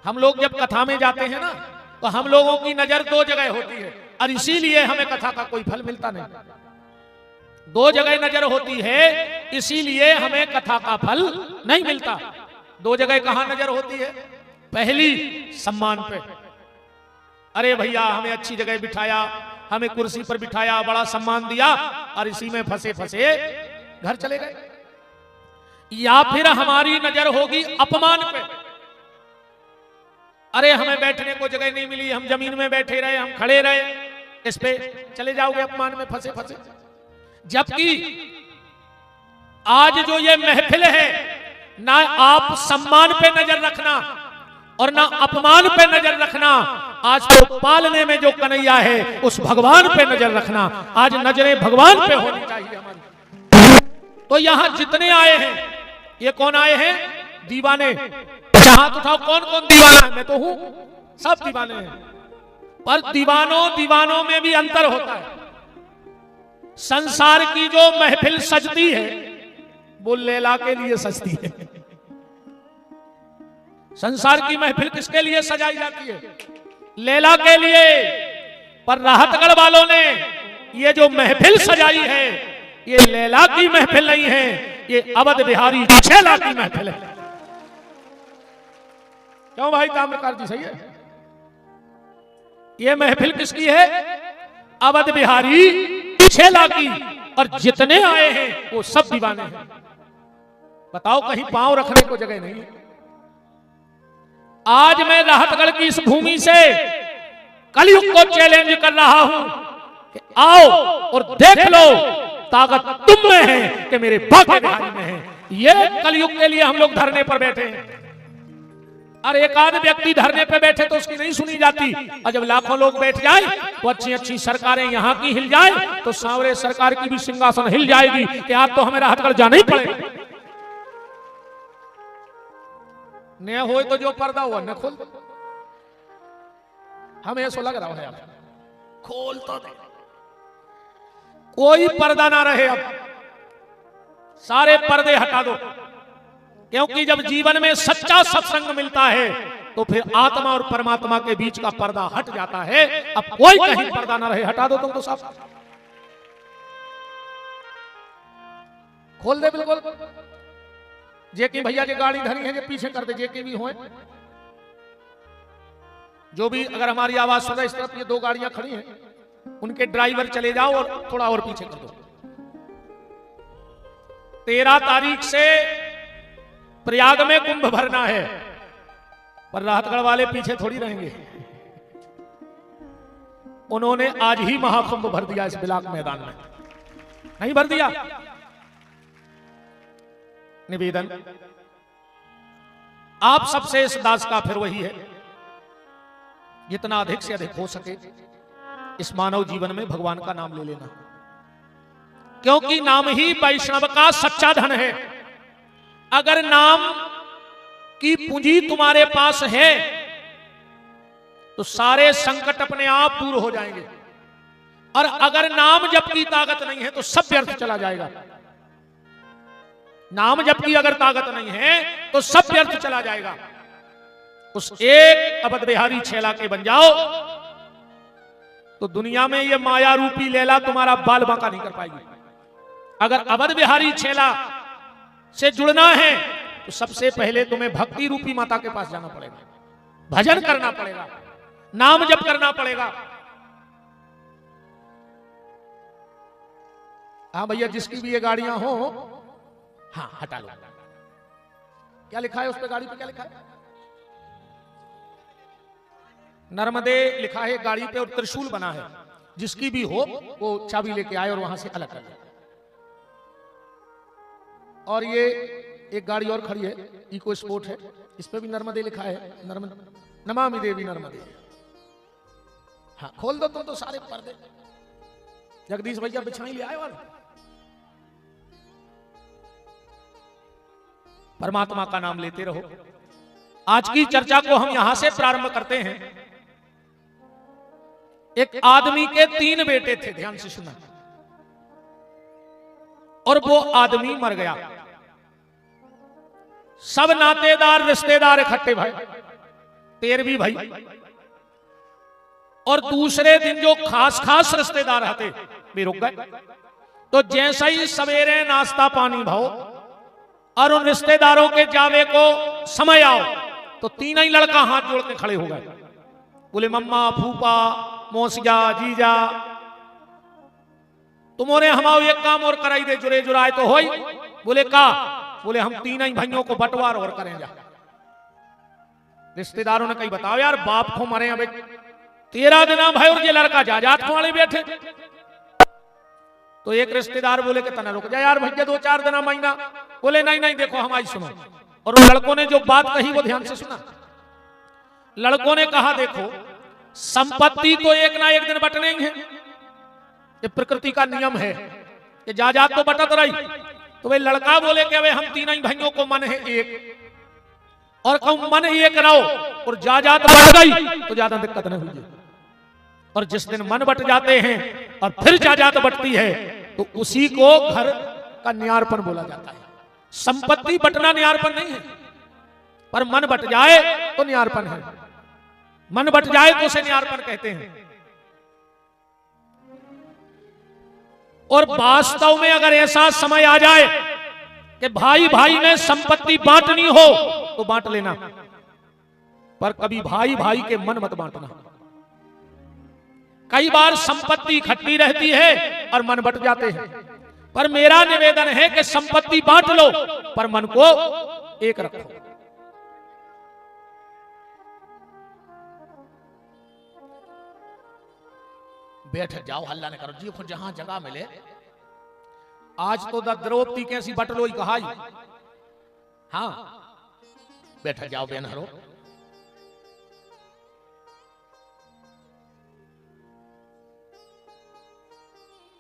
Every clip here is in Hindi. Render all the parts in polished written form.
हम लोग जब कथा में जाते हैं ना तो हम लोगों की नजर दो जगह होती है और इसीलिए हमें कथा का कोई फल मिलता नहीं। दो जगह नजर होती है इसीलिए हमें कथा का फल नहीं मिलता। दो जगह कहां नजर होती है? पहली सम्मान पे, अरे भैया हमें अच्छी जगह बिठाया, हमें कुर्सी पर बिठाया, बड़ा सम्मान दिया और इसी में फंसे फंसे घर चले गए। या फिर हमारी नजर होगी अपमान पे, अरे हमें बैठने को जगह नहीं मिली, हम जमीन में बैठे रहे, हम खड़े रहे, इस पे चले जाओगे अपमान में फंसे फंसे। जबकि आज जो ये महफिल है, ना आप सम्मान पे नजर रखना और ना अपमान पे नजर रखना, आज तो पालने में जो कन्हैया है उस भगवान पे नजर रखना। आज नजरें भगवान पे होनी चाहिए हमारी। तो यहां जितने आए हैं, ये कौन आए हैं? दीवाने। हाथ उठाओ, कौन कौन दीवाना है? मैं तो हूं, सब दीवाने हैं। पर दीवानों में भी अंतर होता है। संसार की जो महफिल सजती है वो लैला के लिए सजती है। संसार की महफिल किसके लिए सजाई जाती है? लैला के लिए। पर राहतगढ़ वालों ने ये जो महफिल सजाई है ये लैला की महफिल नहीं है, ये अवध बिहारी छेला की महफिल है। क्यों भाई ताम्रकार जी, सही है? ये महफिल किसकी है? अवध बिहारी छेला की। और जितने आए हैं वो सब दीवाने हैं। बताओ, कहीं पांव रखने को जगह नहीं है। आज मैं राहतगढ़ की इस भूमि से कलयुग को चैलेंज कर रहा हूं कि आओ और देख लो ताकत तुम में है कि मेरे बाके बिहारी में है। ये कलयुग के लिए हम लोग धरने पर बैठे हैं। और एक आध व्यक्ति धरने पे बैठे तो उसकी नहीं सुनी जाती, और जब लाखों लोग बैठ जाए तो अच्छी अच्छी सरकारें यहाँ की हिल जाए तो सांवरे सरकार की भी सिंहासन हिल जाएगी कि आज तो हमें राहतगढ़ जाना ही पड़ेगा। नया हो तो जो पर्दा हुआ न खोल, हमें ऐसा लग रहा है अब खोल तो दे, कोई पर्दा ना रहे, अब सारे पर्दे हटा दो। क्योंकि जब जीवन में सच्चा सत्संग मिलता है तो फिर आत्मा और परमात्मा के बीच का पर्दा हट जाता है। अब कोई कहीं पर्दा ना रहे, हटा दो तुम तो साफ खोल दे बिल्कुल। जेकी भैया की गाड़ी धरी है, जो पीछे कर दे, जेकी भी हो, जो भी अगर हमारी आवाज सुना, इस तरफ ये दो गाड़ियां खड़ी हैं, उनके ड्राइवर चले जाओ और थोड़ा और पीछे कर दो। 13 तारीख से प्रयाग में कुंभ भरना है, पर राहतगढ़ वाले पीछे थोड़ी रहेंगे। उन्होंने आज ही महाकुंभ भर दिया इस बिलाक मैदान में, नहीं भर दिया। निवेदन आप सबसे इस दास का फिर वही है, जितना अधिक से अधिक हो सके इस मानव जीवन में भगवान का नाम ले लेना, क्योंकि नाम ही वैष्णव का सच्चा धन है। अगर नाम की पूंजी तुम्हारे पास है तो सारे संकट अपने आप दूर हो जाएंगे, और अगर नाम जप की ताकत नहीं है तो सब व्यर्थ चला जाएगा। नाम जप की अगर ताकत नहीं है तो सब व्यर्थ चला जाएगा। उस एक अवध बिहारी छेला के बन जाओ तो दुनिया में ये माया रूपी लैला तुम्हारा बाल बांका नहीं कर पाएगी। अगर अवध बिहारी छेला से जुड़ना है तो सबसे पहले तुम्हें भक्ति रूपी माता के पास जाना पड़ेगा, भजन करना पड़ेगा, नाम जप करना पड़ेगा। हाँ भैया, जिसकी भी ये गाड़ियां हो, हाँ हटा लो। क्या लिखा है उस पे, गाड़ी पे क्या लिखा है? नर्मदे लिखा है गाड़ी पे, और त्रिशूल बना है। जिसकी भी हो वो चाबी लेके आए और वहां से अलग कर ले। और ये एक गाड़ी और खड़ी है, इको स्पोर्ट है, इस पे भी नर्मदे लिखा है, नमामि देवी नर्मदे। हाँ खोल दो तुम तो सारे पर्दे। जगदीश भैया बिछाई ले आए वाले। परमात्मा का नाम लेते रहो। आज की चर्चा को हम यहां से प्रारंभ करते हैं। एक आदमी के 3 बेटे थे, ध्यान से सुना, और वो आदमी मर गया। सब नातेदार रिश्तेदार इकट्ठे भाई, 13वीं भाई। और दूसरे दिन जो खास खास रिश्तेदार आते भी रुक गए। तो जैसा ही सवेरे नाश्ता पानी भाओ और उन रिश्तेदारों के जावे को समय आओ तो तीनों ही लड़का हाथ जोड़ के खड़े हो गए। बोले मम्मा, फूफा, मौसिया, जीजा, तुमने हमारे एक काम और कराई दे, जुरे जुराए तो होई। बोले का? बोले हम तीनों ही भाइयों को बंटवार और करें जा। रिश्तेदारों ने कही बताओ यार, बाप को मरे अबे 13 दिन भाई और ये लड़का जाजात को वाले बैठे। तो एक रिश्तेदार बोले कि तना रुक जा यार भैया 2-4 दिन महीना। बोले नहीं नहीं देखो हमारी सुनो। और उन लड़कों ने जो बात कही वो ध्यान से सुना। लड़कों ने कहा देखो संपत्ति तो एक ना एक दिन बटने ही है, ये प्रकृति का नियम है कि जायदाद तो बटत रही। तो भाई लड़का बोले कि अबे हम तीनों ही भाइयों को मन है एक, और कहूं मन ही एक रहो और जायदाद बढ़ गई तो ज्यादा दिक्कत नहीं हुई। और जिस दिन मन बट जाते हैं और फिर जायदाद बढ़ती है तो उसी को घर का न्यारपन बोला जाता है। संपत्ति बटना न्यारपन नहीं है, पर मन बट जाए तो न्यारपन है। मन बट जाए तो उसे न्यारपन कहते हैं। और वास्तव में अगर ऐसा समय आ जाए कि भाई भाई में संपत्ति बांटनी हो तो बांट लेना, पर कभी भाई भाई के मन मत बांटना। कई बार संपत्ति इकट्ठी रहती है और मन बट जाते हैं, पर मेरा निवेदन है कि संपत्ति बांट लो पर मन को एक रखो। बैठ जाओ, हल्ला नहीं करो जी, जहां जगह मिले। आज तो द्रौपदी कैसी बट लो ही कहा। हाँ बैठ जाओ बेन हरो।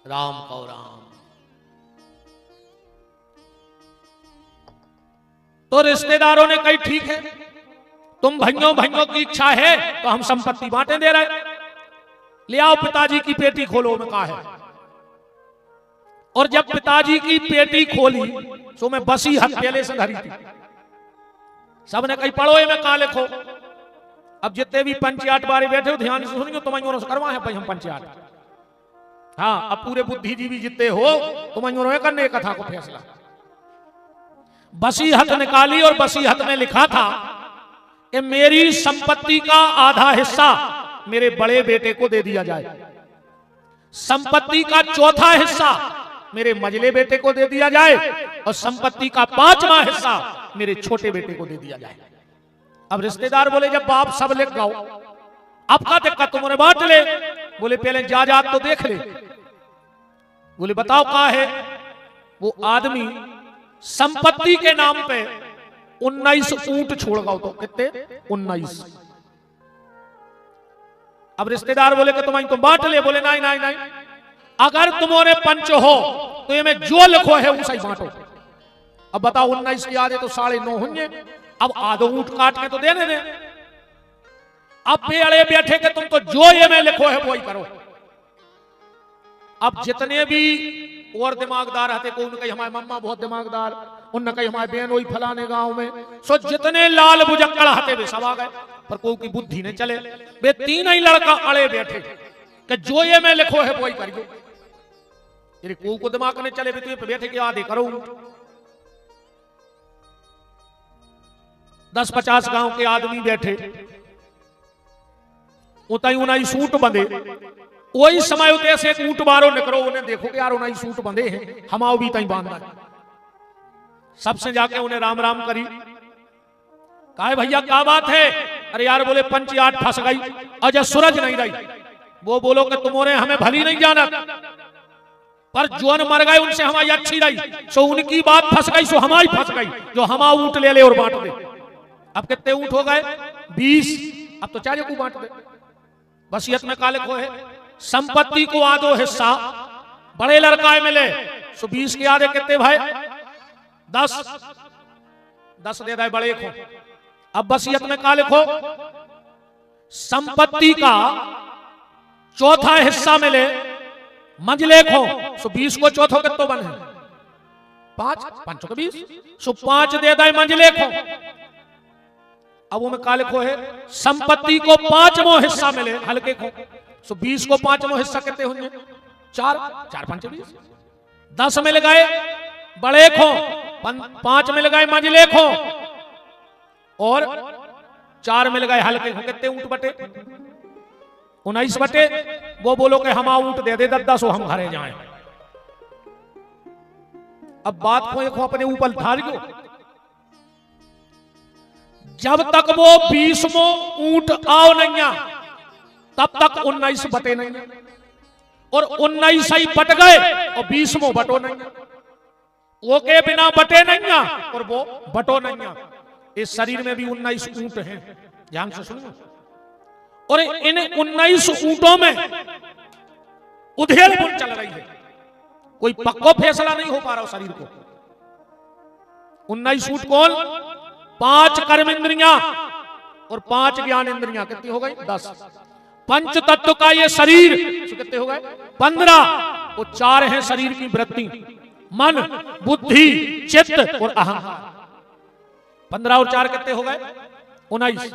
राम को राम। तो रिश्तेदारों ने कही ठीक है, तुम भाइयों भाइयों की इच्छा है तो हम संपत्ति बांटे दे रहे। ले आओ पिताजी की पेटी खोलो में कहा है। और जब पिताजी की पेटी खोली तो मैं बसी हथ पहले से धरी थी। सबने कही पढ़ो में कहा लिखो। अब जितने भी पंचायत बारे बैठे हो ध्यान से सुनियो, तुम्हारे करवा है भाई हम पंचायत। हाँ अब पूरे बुद्धिजीवी जितने हो तुम्हारे करने कथा को फैसला। बसी हथ निकाली और बसी हथ में लिखा था कि मेरी संपत्ति का आधा हिस्सा मेरे बड़े बेटे को दे दिया जाए, संपत्ति का चौथा हिस्सा मेरे मझले बेटे को दे दिया जाए और संपत्ति का 5वां हिस्सा मेरे छोटे बेटे को दे दिया जाए। अब रिश्तेदार बोले जब बाप सब लिख गाओ अब का दिक्कत, तुमने बांट ले। बोले पहले जायदाद तो देख ले। बोले बताओ कहा है। वो आदमी संपत्ति के नाम पे 19 ऊंट छोड़ गाओ। तो कितने? 19। अब रिश्तेदार बोले कि तुम बांट ले। बोले नहीं नहीं नहीं, अगर तुम्हारे पंच हो तो ये में जो लिखो है उसे ही बांटो। अब बताओ 19 की आधे तो 9.5 होंगे। अब आधो ऊंट काट के तो देने दे। अब पेड़े बैठे के तुम तो जो ये में लिखो है वो ही करो। अब जितने भी और दिमागदार आते को उनका हमारे मम्मा बहुत दिमागदार, उनने कही हमारे बहन वही फलाने गांव में, सो जितने लाल बुजक्कड़ आते वे सब आ गए, पर कोई की बुद्धि नहीं चले। वे तीन ही लड़का अड़े बैठे कि जो ये मैं लिखो है वो ही करियो। यदि कोई को दिमाग नहीं चले तो बैठे के आधे करो। 10-50 गांव के आदमी बैठे, उताई उनाई सूट बंधे। वही समय होते ऐसे एक ऊंट बारो निकलो, उन्हें देखो कि यार उनाई सूट बंधे हैं, हमाओ भी तई बांधना है। सबसे जाके उन्हें राम राम करी। कहा भैया क्या बात है? अरे यार बोले पंचायत फंस गई, अजय सूरज नहीं रही। वो बोलो कि तुमने हमें भली नहीं जाना, पर जोन मर गए उनसे हमारी अच्छी रही, सो उनकी बात फंस गई, सो हमारी फंस गई, जो हमारा ऊंट ले ले और बांट दे। अब कितने ऊंट हो गए? 20। अब तो चाहे को बांट दे। वसीयत में काले को है संपत्ति को आधो हिस्सा बड़े लड़काए मिले, सो 20 के आधे कितने भाई? 10 दे दे बड़े को। अब वसीयत में काले को संपत्ति का चौथा हिस्सा मिले मंझले को, सो 20 को चौथो कितो बने? 5 5 को 20, सो 5 दे दे मंझले को। अब वो में का लिखो है, संपत्ति को 5वां हिस्सा मिले हल्के को, सो 20 को 5वां हिस्सा कितने होंगे, 4 4 5 20, 10 मिल गए बड़े खो, 5 मिल गए मंझले खो, और 4 मिल गए हल्के को, कितने ऊंट बटे, 19 बटे। वो बोलो कि हम ऊंट दे दे 10 हम घरे जाएं। अब बात को अपने ऊपर धार गयो, जब तक वो 20वां ऊंट आओ नहीं तब तक 19 बटे नहीं, और 19 ही बट गए और 20वां बटो नहीं, वो के बिना बटे नहीं और वो बटो नहीं। इस शरीर में भी 19 ऊंट हैं, ध्यान से सुनिए। और इन 19 ऊंटों में उधेड़ बुन चल रही है, कोई पक्को फैसला नहीं हो पा रहा शरीर को। 19 ऊंट कौन, 5 कर्म इंद्रियां और 5 ज्ञान इंद्रियां, कितनी हो गई 10। पंच तत्व का ये शरीर कितने हो गए 15, वो 4 हैं शरीर की वृत्ति, मन बुद्धि चित्त और अहंकार। 15 और 4 कितने हो गए 19।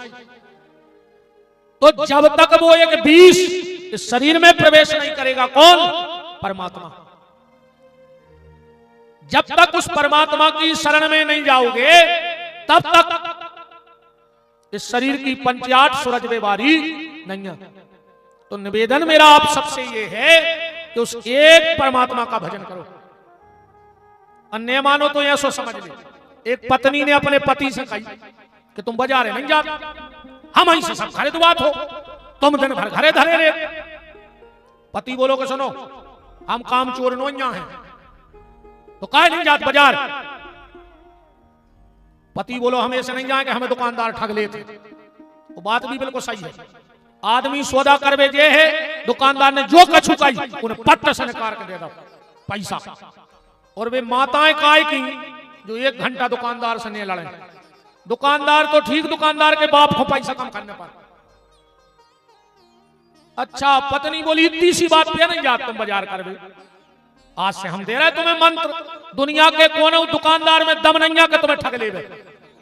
तो जब तक वो एक 20 इस शरीर में प्रवेश नहीं करेगा, कौन, परमात्मा, जब तक उस परमात्मा की शरण में नहीं जाओगे तब तक इस शरीर की 58 सूरज बेवारी नहीं है। तो निवेदन मेरा आप सबसे ये है कि उस एक परमात्मा का भजन करो। अन्य मानो तो ऐसो समझ ले, एक पत्नी ने अपने पति से कही कि तुम बाजार नहीं जाते, हम ही से सब खरीदवात हो, तुम दिन भर घरे धरे रे। पति बोलो कि सुनो, हम काम चोर नोइया हैं, तो काहे नहीं जाते बाजार। पति बोलो हम ऐसे नहीं जाएंगे, हमें दुकानदार ठग लेते। वो बात भी बिल्कुल सही है। आदमी सौदा करवे जे है, दुकानदार ने जो कछु कही उन्हें पट्ट से निकाल के दे दो पैसा। और वे माताएं काय की जो 1 घंटा दुकानदार से नहीं लड़े। दुकानदार तो ठीक, दुकानदार के बाप को पैसा कम करने पर। अच्छा, पत्नी बोली इतनी सी बात पे नहीं जाते तुम बाजार करवे, आज से हम दे रहे तुम्हें मंत्र, दुनिया के कोने दुकानदार में दम नहीं के तुम्हें ठग ले।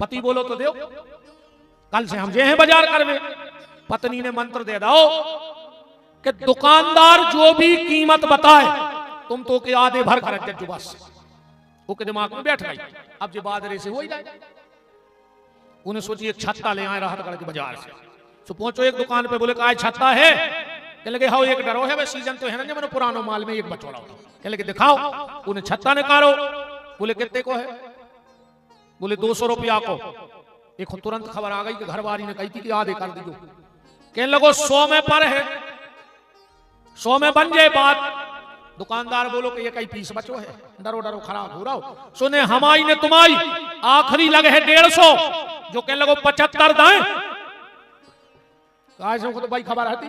पति बोलो तो दो, कल से हम जे हैं बाजार करवे। पत्नी ने मंत्र दे दो कि दुकानदार जो भी कीमत बताए तुम तो के आधे भर कर जो, बस वो के दिमाग में बैठ गई। अब जो बादरे से हो ही जाए। उन्हें सोची एक छत्ता ले आए राहतगढ़ के बाजार से। तो पहुंचो एक दुकान पे, बोले कहा छत्ता है, कह लगे हाँ एक डरो है, सीजन तो है ना, मैंने पुरानो माल में एक बचोड़ा होता, कह लगे दिखाओ। उन्हें छत्ता निकालो, बोले कितने को है, बोले 200 रुपया को। एक तुरंत खबर आ गई कि घरवाली ने कही थी कि आधे कर दीजिए। कहने लगो 100 में पर है, 100 में बन जाए बात। दुकानदार बोलो कि ये कई पीस बचो है, डरो डरो खराब हो रहा हो। सुने हमारी ने तुम्हारी आखिरी लगे है 150, जो कहने लगो 75 दाएं। तो भाई खबर आती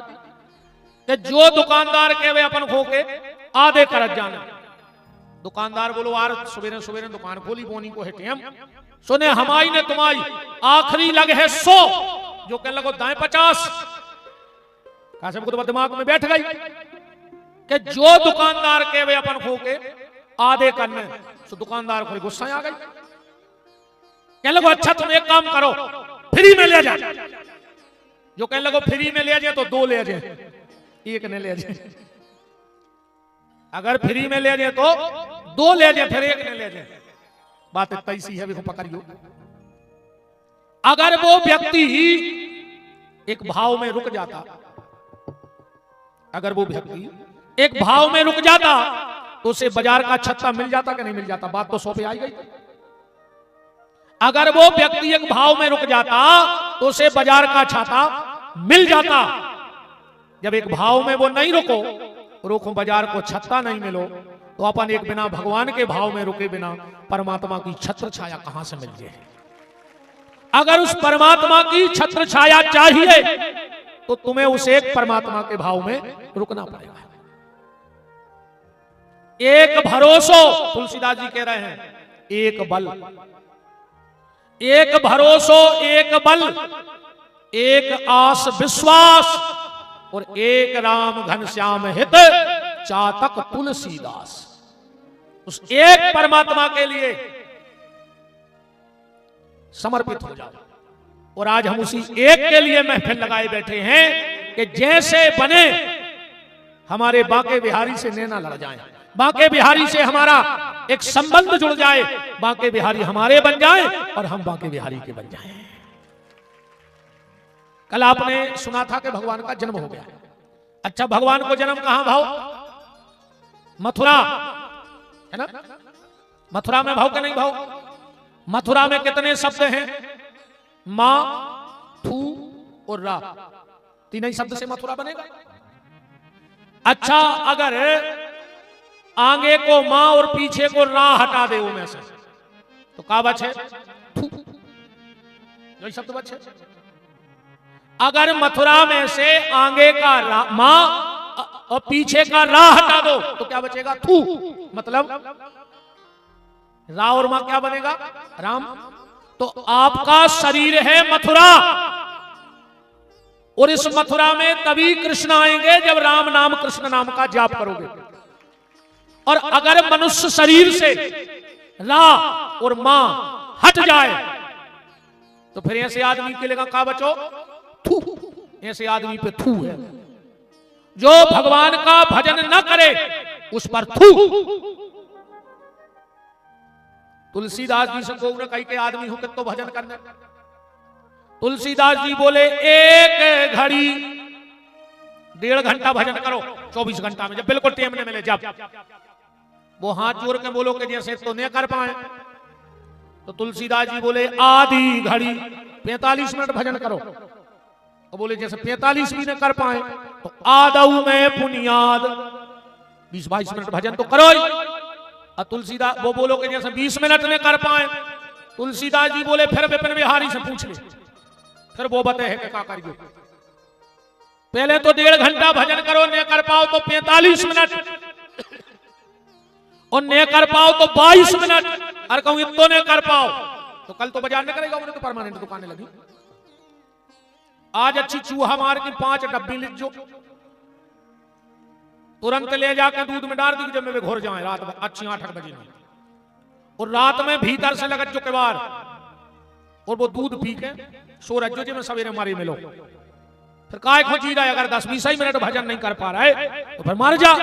कि जो दुकानदार के वे अपन खो के आधे करत जाने। दुकानदार बोलो आर सवेरे सवेरे दुकान खोली बोनी को है टेम। सुने हमारी ने तुम्हारी आखिरी लगे है 100, जो कहने लगो दाएं 50। कासिम को तो दिमाग में बैठ गई कि जो दुकानदार के वे अपन खो के आधे करने। तो दुकानदार को गुस्सा आ गई, कहने लगो अच्छा तुम एक काम करो, फ्री में ले जा। जो कहने लगो फ्री में ले जाए तो 2 ले जाए, 1 ने ले जाए। अगर फ्री में ले जाए तो 2 ले जाए, फिर 1 ने ले जाए। बात इतनी सी है, पकड़ियो। अगर वो व्यक्ति एक भाव में रुक जाता, अगर वो व्यक्ति एक भाव में रुक जाता तो उसे बाजार का छत्ता मिल जाता कि नहीं मिल जाता। बात तो 100 पे आई गई। अगर वो व्यक्ति एक भाव में रुक जाता तो उसे बाजार का छाता मिल जाता। जब एक भाव में वो नहीं रोको बाजार को छत्ता नहीं मिलो, तो अपन एक बिना भगवान के भाव में रुके बिना परमात्मा की छत्र छाया कहां से मिल जाए। अगर उस परमात्मा की छत्र छाया चाहिए तो तुम्हें उस एक परमात्मा के भाव में रुकना पड़ेगा। एक भरोसो, तुलसीदास जी कह रहे हैं, एक बल, एक भरोसो एक बल, एक आस विश्वास, और एक राम घनश्याम हित चातक तुलसीदास। उस एक परमात्मा के लिए समर्पित हो जाओ। और आज हम उसी एक के लिए महफिल लगाए बैठे हैं कि जैसे बने हमारे बांके बिहारी से नैना लड़ जाए, बांके बिहारी से हमारा एक संबंध जुड़ जाए, बांके बिहारी हमारे बन जाए और हम बांके बिहारी के बन जाएं। कल आपने सुना था कि भगवान का जन्म हो गया। अच्छा, भगवान को जन्म कहां भाव? मथुरा है ना? मथुरा में भाव के नहीं भाव? मथुरा में कितने शब्द हैं? मां, थू और रा, तीन ही शब्द से मथुरा बनेगा। अच्छा, अगर आगे को मां और पीछे को रा हटा दे में से तो का बचे? थू, यही शब्द बचे। अगर मथुरा में से आगे का मां और पीछे का रा हटा दो तो क्या बचेगा? थू। मतलब रा और मां क्या बनेगा? राम। तो आपका शरीर है मथुरा, और इस मथुरा में तभी कृष्ण आएंगे जब राम नाम कृष्ण नाम का जाप करोगे। और अगर मनुष्य शरीर से रा और मां हट जाए तो फिर ऐसे आदमी के लिए का बचो? थू। ऐसे आदमी पे थू है। जो भगवान का भजन न करे उस पर थू। तुलसीदास जी से को कही के आदमी हूं कि तो भजन करने। तुलसीदास जी बोले एक घड़ी 1.5 घंटा भजन करो 24 घंटा में, जब बिल्कुल टाइम न मिले जब। वो हाथ जोड़ के बोलो कि जैसे तो नहीं कर पाए, तो तुलसीदास जी बोले आधी घड़ी 45 मिनट भजन करो। तो बोले जैसे 45 भी न कर पाए तो आदऊ में पुनियाद 20-22 मिनट भजन तो करो। और तुलसीदास वो बोलो कि जैसे 20 मिनट में कर पाए, तुलसीदास जी बोले फिर विपिन बिहारी से पूछ ले, फिर वो बते है कि क्या करिए। पहले तो 1.5 घंटा भजन करो, न कर पाओ तो 45 मिनट, और न कर पाओ तो 22 मिनट, और कहूं इतो न कर पाओ तो कल तो बाजार न करेगा, उन्हें तो परमानेंट दुकानें लगी। आज अच्छी चूहा मार की 5 डब्बी लिख जो, तुरंत ले जाकर दूध में डाल दी जब में घोर जाए रात में अच्छी 8 बजे में, और रात में भीतर से लगत जो केवार, और वो दूध पी के सो रज्जो जी में सवेरे मारी मिलो। फिर काय खो जी रहा है, अगर 10-20 मिनट भजन नहीं कर पा रहा है तो फिर मर जा।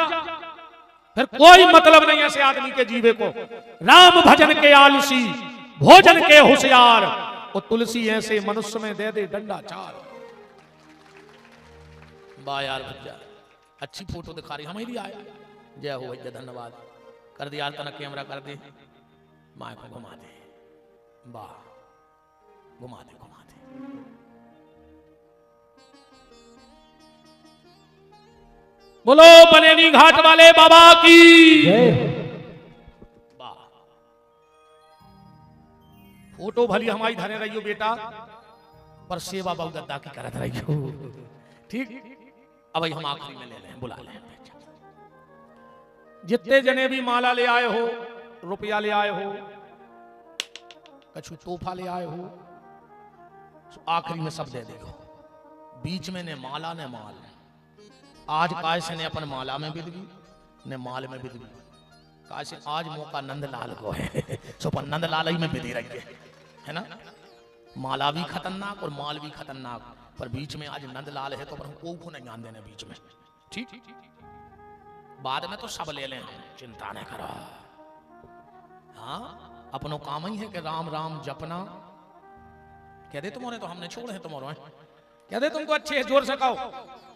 फिर कोई मतलब नहीं ऐसे आदमी के जीवे को। राम भजन के आलसी, भोजन के होशियार, और तुलसी ऐसे मनुष्य में दे दे डंडा चार। वाह यार भैया, अच्छी फोटो दिखा रही हमें भी आया। जय हो भैया, धन्यवाद। कर दिया तना कैमरा कर दे, माँ को घुमा दे, वाह घुमा दे घुमा दे। बोलो बनेनी घाट वाले बाबा की। वाह, फोटो भली हमारी धरे रही हो बेटा, पर सेवा बहुत गद्दा की करत रही हो। ठीक, अब हम आखिरी में ले लें, बुला लें। जितने जने भी माला ले आए हो, रुपया ले आए हो, कछु तोहफा ले आए हो, आखिरी में सब दे देगा। बीच में ने माला ने माल। आज काय से ने अपन माला में बिदगी, ने माल में बिदगी। काय से आज मौका नंदलाल को है, सो पर नंदलाल ही में बिदी रही है ना। माला भी खतरनाक और माल भी खतरनाक, पर बीच में आज नंदलाल है तो पर हम को नहीं जान देने बीच में। ठीक, बाद में तो सब ले लें, चिंता नहीं करो। हाँ, अपनों काम ही है कि राम राम जपना। कह दे तुम्हारे तो हमने छोड़ है तुम्हारे, कह दे तुमको अच्छे है, जोर से कहो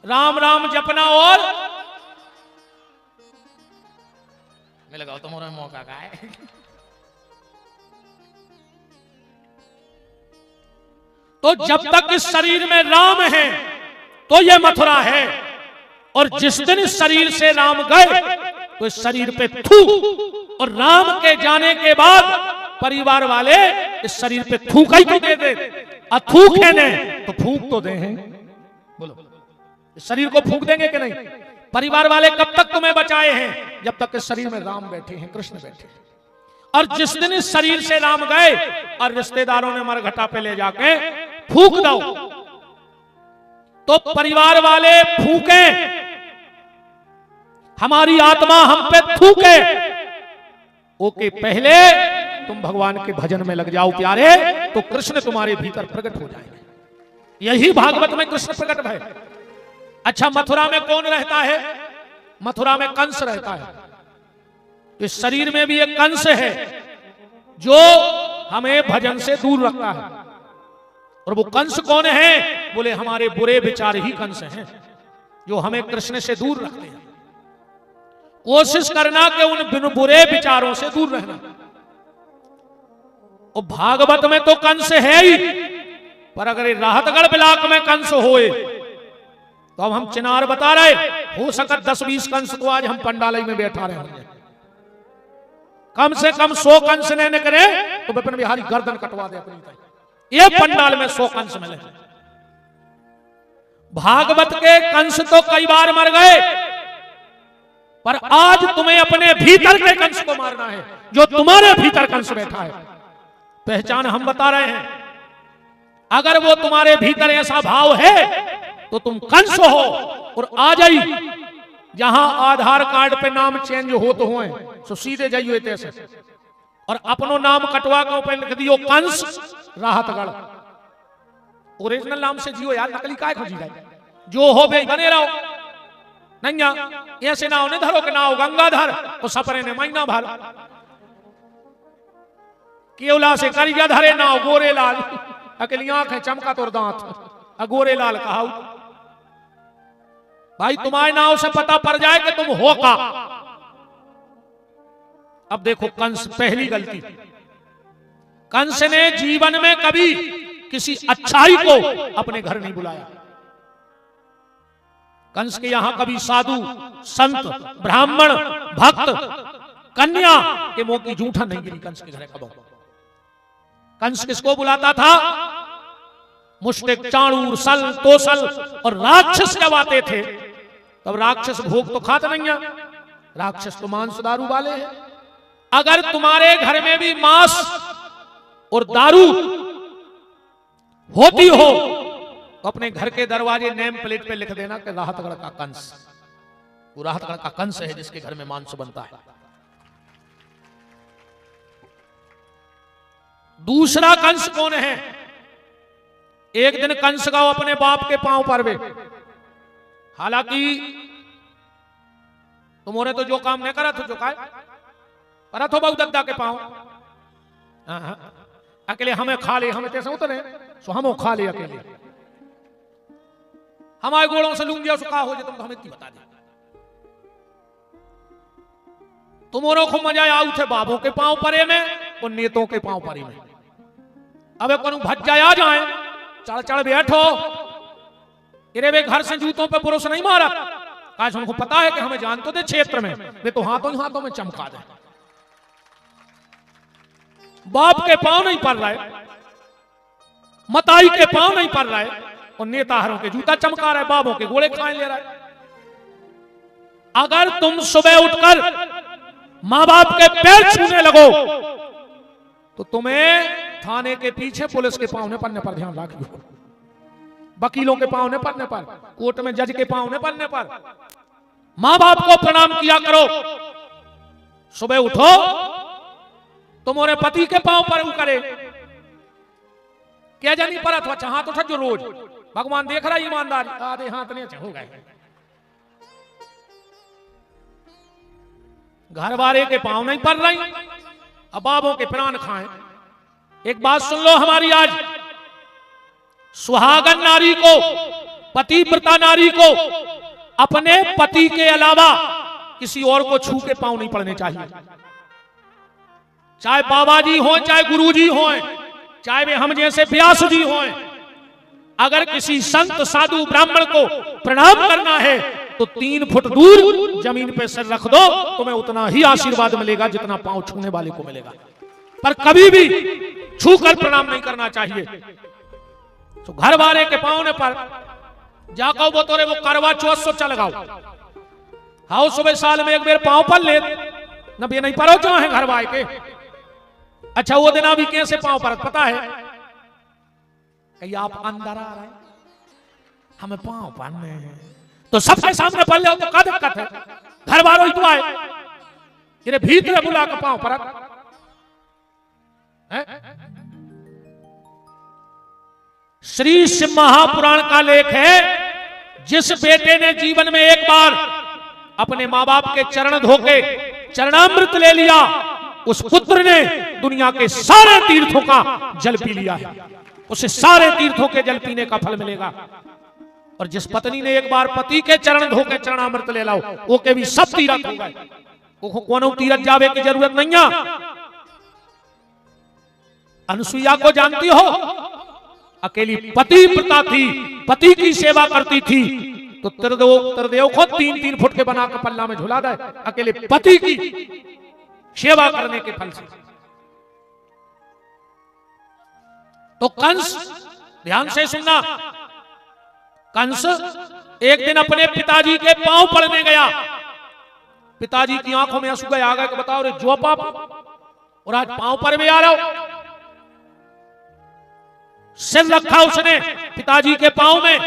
राम राम जपना। और मैं लगाओ तुम्हारे मौका का है। तो जब तक इस शरीर में राम है तो यह मथुरा है, और जिस दिन इस शरीर से राम गए तो इस शरीर पे थू। और राम के जाने के बाद परिवार वाले इस शरीर पे थूक ही तो दे दे, अथूके ने तो फूंक तो दे हैं। बोलो, इस शरीर को फूंक देंगे कि नहीं? परिवार वाले कब तक तुम्हें बचाए हैं? जब तक इस शरीर में राम बैठे हैं, कृष्ण बैठे हैं। और जिस दिन इस शरीर से राम गए और रिश्तेदारों ने मरघटा पे ले जाके फूंक दो, तो परिवार वाले फूके, हमारी आत्मा हम पे थूके, ओके पहले तुम भगवान के भजन में लग जाओ प्यारे, तो कृष्ण तुम्हारे भीतर प्रकट हो जाएंगे। यही भागवत में कृष्ण प्रकट है। अच्छा, मथुरा में कौन रहता है? मथुरा में कंस रहता है। इस शरीर में भी एक कंस है जो हमें भजन से दूर रखता है। और वो कंस कौन है? बोले हमारे बुरे विचार ही कंस हैं जो हमें कृष्ण से दूर रखते हैं। कोशिश करना कि उन बुरे विचारों से दूर रहना। और भागवत में तो कंस है ही, पर अगर राहतगढ़ ब्लॉक में कंस होए तो अब हम चिनार बता रहे, हो सका 10-20 कंस तो आज हम पंडालय में बैठा रहे होंगे। कम से कम 100 कंस ने निकले तो विपिन बिहारी गर्दन कटवा दे अपनी। ये पंडाल में 100 कंस मिले। भागवत के कंस तो कई बार मर गए, पर आज तुम्हें अपने भीतर के कंस को मारना है, जो तुम्हारे भीतर कंस बैठा है। पहचान हम बता रहे हैं। अगर वो तुम्हारे भीतर ऐसा भाव है तो तुम कंस हो। और आ जाई जहां आधार कार्ड पे नाम चेंज हो तो हुए तो सीधे जाइए तैसे और अपनो नाम कटवा के ऊपर लिख दियो कंस राहतगढ़। ओरिजिनल नाम से जियो यार, नकली काय खोजी जाए। जो हो बे बने रहो। नहीं ऐसे नाव ने धरो के नाव गंगाधर और सपरे ने महीना भर। केवला से करिया धरे नाव गोरे लाल, अकेली आंखें चमका तोर दांत अगोरे लाल कहा। भाई तुम्हारे नाव से पता पड़ जाए कि तुम हो का। अब देखो कंस, पहली गलती, कंस ने जीवन में कभी किसी अच्छाई को अपने घर नहीं बुलाया। कंस के यहां कभी साधु, संत, ब्राह्मण, भक्त, कन्या के मुंह की जूठन नहीं गिरी कंस के घर कबो। कंस किसको बुलाता था? मुष्टिक, चाणूर, सल, तोसल और राक्षस जब आते थे तब राक्षस भोग तो खाते नहीं है, राक्षस तो मांस दारू वाले हैं। अगर तुम्हारे घर में भी मांस और दारू होती हो तो अपने घर के दरवाजे नेम प्लेट पे लिख देना कि राहतगढ़ का कंस। वो राहतगढ़ का कंस है जिसके घर में मांस बनता है। दूसरा कंस कौन है? एक दिन कंस गाओ अपने बाप के पांव पर वे। हालांकि तुमोरे तो जो काम नहीं करा था, जो काय करा थो बहु दद्दा के पांव। अकेले हमें खा ले, हमें कैसे उतरे सो हम खा ले अकेले। हमारे गोड़ों से लूंगिया सुखा हो जाए तुम तो हमें की बता दे। तुमोरों को मजा आऊ थे बाबों के पांव परे में और नेतों के पांव परे में। अब कौन भज जाए आ जाए, चढ़ चढ़ बैठो। इरे वे घर से जूतों पे पुरुष नहीं मारा। आज उनको पता है कि हमें जान तो दे क्षेत्र में, वे तो हाथों ही हाथों में चमका दे। बाप के पांव नहीं पड़ रहे, मताई के पांव नहीं पड़ रहे और नेताहरों के जूता चमका रहे, बाबों के गोले खाए ले रहे। अगर तुम सुबह उठकर मां बाप के पैर छूने लगो तो तुम्हें थाने के पीछे पुलिस के पांव ने पड़ने पर ध्यान रखियो, वकीलों के पांव ने पड़ने पर, कोर्ट में जज के पांव ने पड़ने पर। मां बाप को प्रणाम किया करो। सुबह उठो तुम्हारे पति के पांव पर करे क्या जानी पर अथवा चाह तो जो रोज भगवान देख रहा ईमानदारी आधे हाथ नहीं हो गए। घर वाले के पांव नहीं पड़ रही, अब बाबों के प्राण खाएं। एक बात सुन लो हमारी, आज सुहागन नारी को, पतिव्रता नारी को अपने पति के अलावा किसी और को छू के पांव नहीं पड़ने चाहिए। चाहे बाबा जी हो, चाहे गुरु जी हो, चाहे वे हम जैसे व्यास जी हो। अगर किसी संत, साधु, ब्राह्मण को प्रणाम करना है तो 3 फुट दूर जमीन पे सिर रख दो, तुम्हें उतना ही आशीर्वाद मिलेगा जितना पांव छूने वाले को मिलेगा। पर कभी भी छूकर प्रणाम नहीं करना चाहिए। तो घर वाले के पांव ने पर जाको वो तोरे वो करवा चौथ सो चल गाओ। हाउ सुबह साल में एक बार पांव पर ले न भी नहीं परो क्यों है घर वाले के। अच्छा वो दिन अभी कैसे पांव पर पता है कि आप अंदर आ रहे हमें पांव पड़ने हैं तो सबके सामने पड़ ले तो क्या दिक्कत है। घर वालों ही तो आए तेरे भीतर बुला के पांव पर श्री शिव महापुराण का लेख है, जिस बेटे ने जीवन में एक बार अपने मां बाप के चरण धोके चरणामृत ले लिया, उस पुत्र ने दुनिया के सारे तीर्थों का जल पी लिया है। उसे सारे तीर्थों के जल पीने का फल मिलेगा। और जिस पत्नी ने एक बार पति के चरण धोके चरणामृत ले लाओ, वो के भी सब तीर्थ हो गए। वो कोनो तीर्थ जावे की जरूरत नहीं है। अनुसुईया को जानती हो, अकेली पति प्रता थी, पति की सेवा करती थी, तो त्रिदेव को 3-3 फुट के बना के पल्ला में झुला दे, अकेले पति की सेवा करने के फल से। तो कंस, ध्यान से सुनना, कंस एक दिन अपने पिताजी के पांव पड़ने गया। पिताजी की आंखों में आंसू गए, आ गए कि बताओ रे जो पाप, और आज पांव पर भी आ रहा हो। सिर रखा उसने पिताजी के पांव में,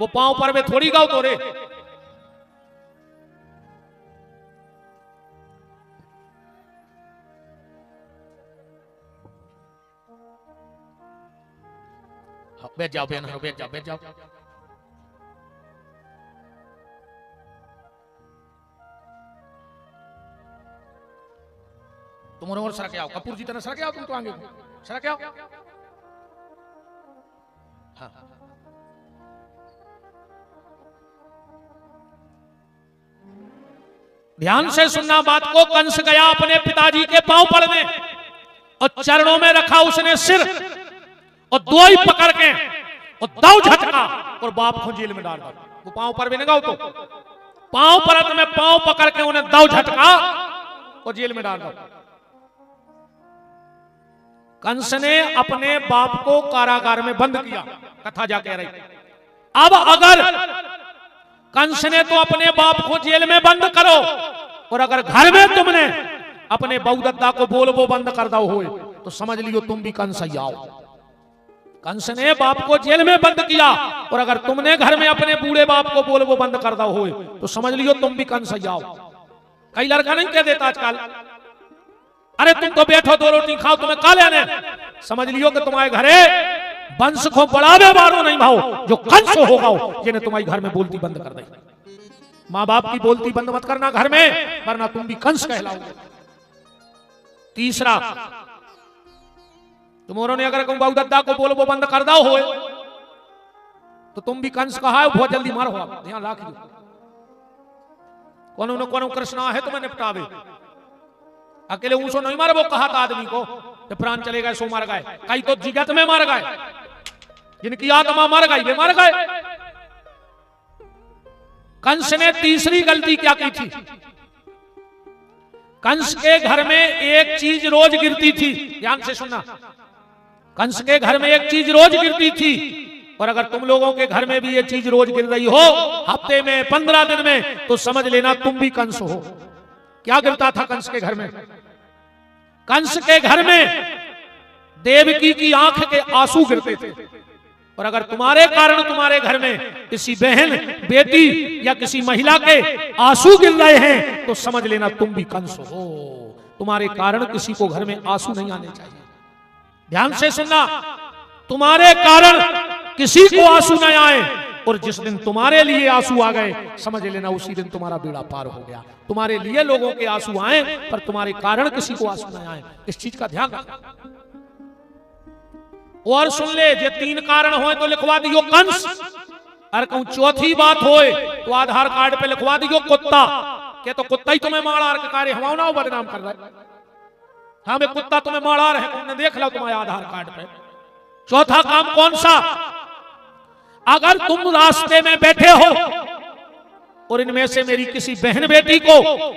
वो पांव पर में थोड़ी गाओ तो रे। बैठ जाओ बहन, बैठ जाओ, बैठ जाओ। तुम और सरके आओ, कपूर जी तरह सरके आओ, तुम तो आगे सरके आओ। हाँ। ध्यान से सुनना बात को। कंस गया अपने पिताजी के पांव पड़ने और चरणों में रखा उसने सिर, और दो ही पकड़ के और दाव झटका और बाप को जेल में डाल दिया। वो पांव पर भी लगाओ तो पांव परत में पांव पकड़ के उन्हें दाव झटका और जेल में डाल दिया। कंस ने अपने बाप को कारागार में बंद किया, कथा जा कह रही। अब अगर कंस ने तो अपने बाप को जेल में बंद करो, और अगर घर में तुमने अपने बहुदत्ता को बोल वो बंद कर दो हो, तो समझ लियो तुम भी कंस ही आओ। कंस ने बाप को जेल में बंद किया, और अगर तुमने घर में अपने बूढ़े बाप को बोल वो बंद कर दो हो, तो समझ लियो तुम भी कंस ही आओ। कई लड़का नहीं कह देता आजकल, अरे तुम तो बैठो 2 रोटी खाओ, तुम्हें का लेने। समझ लियो कि तुम्हारे घरे वंश को बढ़ावे वालों नहीं भाव, जो कंस होगा जिन्हें तुम्हारे घर में बोलती बंद कर दे। माँ बाप की बोलती बंद मत करना घर में, वरना तुम भी कंस कहलाओगे। तीसरा, तुमोरों ने अगर बहुदत्ता को बोल वो बंद कर दो हो, तो तुम भी कंस कहा है, बहुत जल्दी मारो। ध्यान रखिए, कोनो न कोनो कृष्णा है तुम्हें निपटावे। अकेले ऊंचो नहीं मारे, वो कहा था आदमी को जब प्राण चले गए सो मर गए। कई तो जिगत में मर गए, जिनकी आत्मा मर गई वे मर गए। कंस ने तीसरी गलती क्या की थी? कंस के घर में एक चीज रोज गिरती थी। ध्यान से सुनना, कंस के घर में एक चीज रोज गिरती थी, और अगर तुम लोगों के घर में भी ये चीज रोज गिर रही हो, हफ्ते में 15 दिन में, तो समझ लेना तुम भी कंस हो। क्या गिरता था कंस के घर में? कंस के घर में देवकी की आंख के आंसू गिरते थे। और अगर तुम्हारे कारण तुम्हारे घर में किसी बहन, बेटी या किसी महिला के आंसू गिर रहे हैं, तो समझ लेना तुम भी कंस हो। तुम्हारे कारण किसी को घर में आंसू नहीं आने चाहिए। ध्यान से सुनना, तुम्हारे कारण किसी को आंसू न आए, और जिस दिन तुम्हारे लिए आंसू आ गए, समझ लेना उसी दिन तुम्हारा बेड़ा पार हो गया। तुम्हारे लिए लोगों के आंसू आए, पर तुम्हारे कारण किसी को आंसू न आए, इस चीज का ध्यान रखना। और सुन ले, जे 3 कारण होए तो लिखवा दियो कंस। अरे कहूं चौथी बात होए तो आधार कार्ड पे लिखवा दियो कुत्ता। के तो कुत्ता ही तुम्हें मार आर के कार्य हमाओ ना बदनाम कर रहा है। हाँ मैं कुत्ता तुम्हें मार आ रहे, तुमने देख लो तुम्हारे आधार कार्ड पे। चौथा काम कौन सा? अगर तुम रास्ते में बैठे हो और इनमें से मेरी किसी बहन बेटी को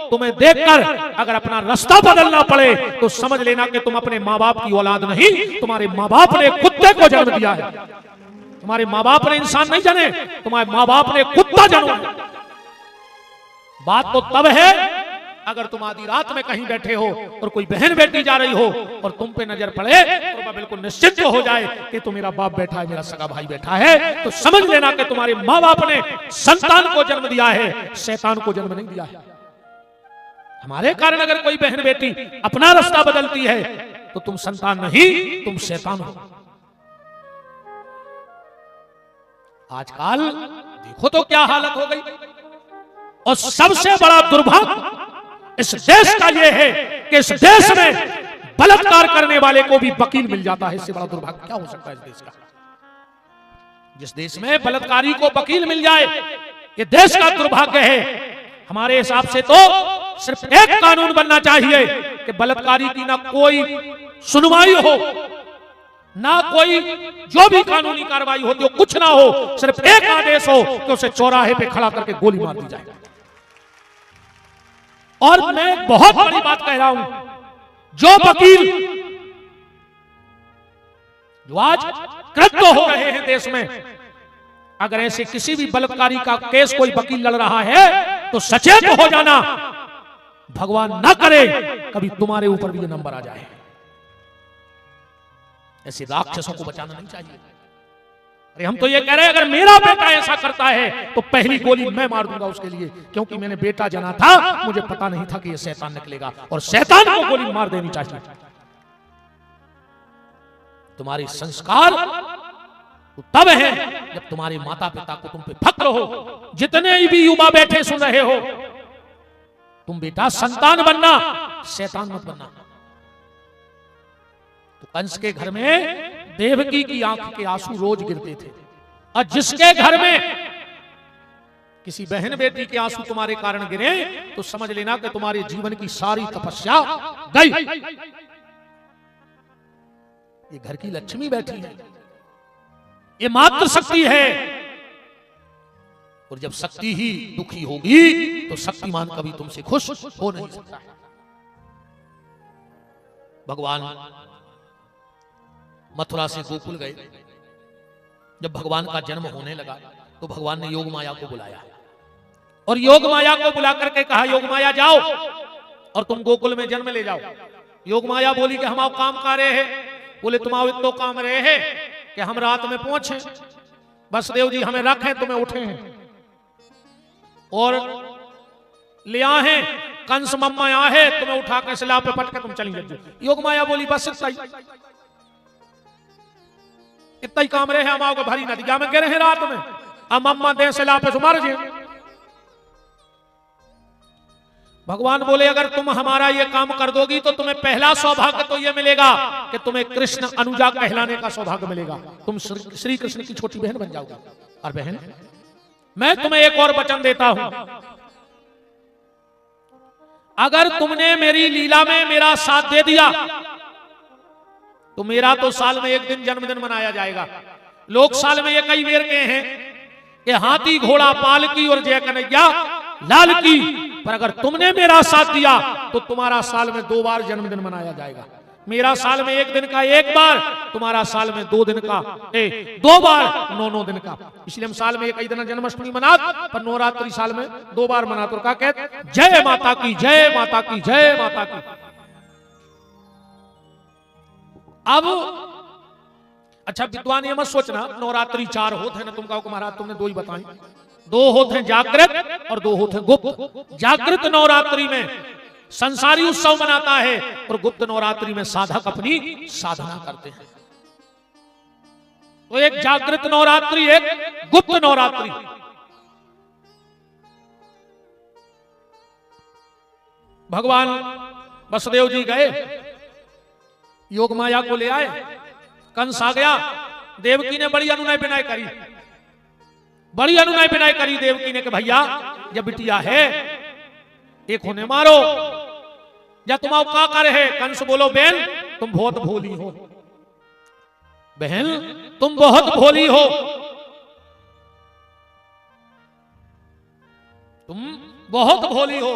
तुम्हें देखकर अगर अपना रास्ता बदलना पड़े, तो समझ लेना कि तुम अपने माँ बाप की औलाद नहीं, तुम्हारे माँ बाप ने कुत्ते को जन्म दिया है। तुम्हारे माँ बाप ने इंसान नहीं जने, तुम्हारे माँ बाप ने कुत्ता जन्म दिया। बात तो तब है अगर तुम आधी रात में कहीं बैठे हो और कोई बहन बेटी जा रही हो और तुम पे नजर पड़े, तो वह बिल्कुल निश्चित हो जाए कि तो मेरा बाप बैठा है, मेरा सगा भाई बैठा है, तो समझ लेना कि तुम्हारे माँ बाप ने संतान को जन्म दिया है, शैतान को जन्म नहीं दिया है। हमारे कारण अगर कोई बहन बेटी अपना रास्ता बदलती है, तो तुम संतान नहीं, तुम शैतान हो। आजकल देखो तो क्या हालत हो गई। और सबसे बड़ा दुर्भाग्य इस देश का यह है कि इस देश में बलात्कार करने वाले को भी वकील मिल जाता है। इससे बड़ा दुर्भाग्य क्या हो सकता है इस देश का? जिस देश में बलात्कारी को वकील मिल जाए, ये देश का दुर्भाग्य है। हमारे हिसाब से तो सिर्फ एक कानून बनना चाहिए कि बलात्कारी की ना कोई सुनवाई हो, ना कोई जो भी कानूनी कार्रवाई होती हो, कुछ ना हो, सिर्फ एक आदेश हो कि उसे चौराहे पे खड़ा करके गोली मार दी जाए। और मैं बहुत बड़ी बात कह रहा हूं, जो वकील जो आज कृत्य हो रहे हैं देश में, अगर ऐसे किसी भी बलात्कारी का केस कोई वकील लड़ रहा है तो सचेत हो जाना, भगवान ना करे कभी तुम्हारे ऊपर भी ये नंबर आ जाए। ऐसे राक्षसों को बचाना नहीं चाहिए। अरे हम तो ये कह रहे हैं, अगर मेरा बेटा ऐसा करता है तो पहली गोली मैं मार दूंगा उसके लिए, क्योंकि मैंने बेटा जना था, मुझे पता नहीं था कि ये शैतान निकलेगा, और शैतान को गोली मार देनी चाहिए। तुम्हारे संस्कार तो तब है जब तुम्हारे माता पिता को तुम पे फक्र हो। जितने भी युवा बैठे सुन रहे हो, तुम बेटा संतान बनना, शैतान मत बनना। तो कंस के घर में देवकी की आंख के आंसू रोज गिरते थे, और जिसके घर में किसी बहन बेटी के आंसू तुम्हारे कारण गिरे तो समझ लेना कि तुम्हारे जीवन की सारी तपस्या गई। ये घर की लक्ष्मी बैठी है, ये मात्र शक्ति है, और जब शक्ति ही दुखी होगी तो शक्तिमान कभी तुमसे खुश हो नहीं सकता। भगवान मथुरा से गोकुल गए। जब भगवान का जन्म होने लगा तो भगवान ने योग माया को बुलाया, और योग माया को बुला करके कहा, योग माया जाओ और तुम गोकुल में जन्म ले जाओ। योग माया बोली कि हम काम कर रहे हैं। बोले तुम आओ तो काम रहे हैं कि हम रात में पहुंचे, वसुदेव जी हमें रखें, तुम्हें उठे हैं और ले आए, कंस मम्मा आए, तुम्हें उठा कर सिला पे पटके तुम चली जाओ। योग माया बोली बस इतना ही काम रहे हैं, हम आओगे भरी नदिया में गिरे हैं रात में, अब मम्मा दे सिला पे सुमार जी। भगवान बोले अगर तुम हमारा ये काम कर दोगी तो तुम्हें पहला सौभाग्य तो ये मिलेगा कि तुम्हें कृष्ण अनुजा कहलाने का सौभाग्य मिलेगा, तुम श्री कृष्ण की छोटी बहन बन जाओगी। और बहन मैं तुम्हें एक और वचन देता हूं, अगर तुमने मेरी लीला में मेरा साथ दे दिया तो मेरा तो साल में एक दिन जन्मदिन मनाया जाएगा। लोग साल में ये कई बार कहे हैं कि हाथी घोड़ा पाल की और जय कन्हैया लाल की, पर अगर तुमने मेरा साथ दिया तो तुम्हारा साल में 2 बार जन्मदिन मनाया जाएगा। मेरा साल में 1 दिन का 1 बार, तुम्हारा साल में 2 दिन का 2 बार, 9 दिन का। इसलिए हम साल में एक ही दिन जन्माष्टमी मनाते, पर नवरात्रि साल में 2 बार मनाते। और क्या कहते, जय माता की, जय माता की, जय माता की। अब अच्छा विद्वान ये मत सोचना नवरात्रि 4 होते हैं ना, तुम कहो महाराज तुमने 2 ही बताई। 2 होते हैं जागृत और 2 होते हैं गुप्त। जागृत नवरात्रि में संसारी उत्सव मनाता है और गुप्त नवरात्रि में साधक अपनी साधना करते हैं। तो एक जागृत नवरात्रि, एक गुप्त नवरात्रि। भगवान वसुदेव जी गए, योग माया को ले आए, कंस आ गया। देवकी ने बड़ी अनुनय विनय करी, बड़ी अनुनय विनय करी देवकी ने कि भैया जब बिटिया है एक होने मारो, या तुम आओ का कर है। कंस बोलो बहन तुम बहुत भोली हो, बहन तुम बहुत भोली हो, तुम बहुत भोली हो।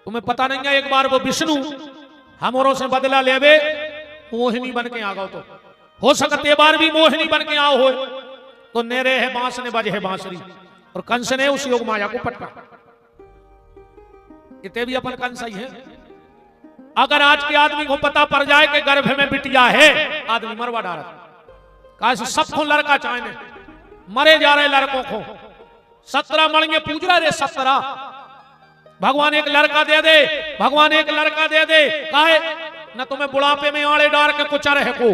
तुम्हें पता नहीं है एक बार वो विष्णु हमरों से बदला लेवे, मोहिनी बन के आ गओ, तो हो सकते बार भी मोहिनी बन के आओ हो तो नेरे है बांस ने बजे है बांसुरी। और कंस ने उस योग माया को पटका। इतने भी अपन कंस ही है। अगर आज के आदमी को पता पड़ जाए कि गर्भ में बिटिया है, आदमी मरवा डाल। सबको लड़का चाहने, मरे जा रहे लड़कों को। 17 मणिये पूज रहे 17। भगवान एक लड़का दे दे, भगवान एक लड़का दे दे, काहे न तुम्हें बुढ़ापे में आड़े डार के कुचर है को।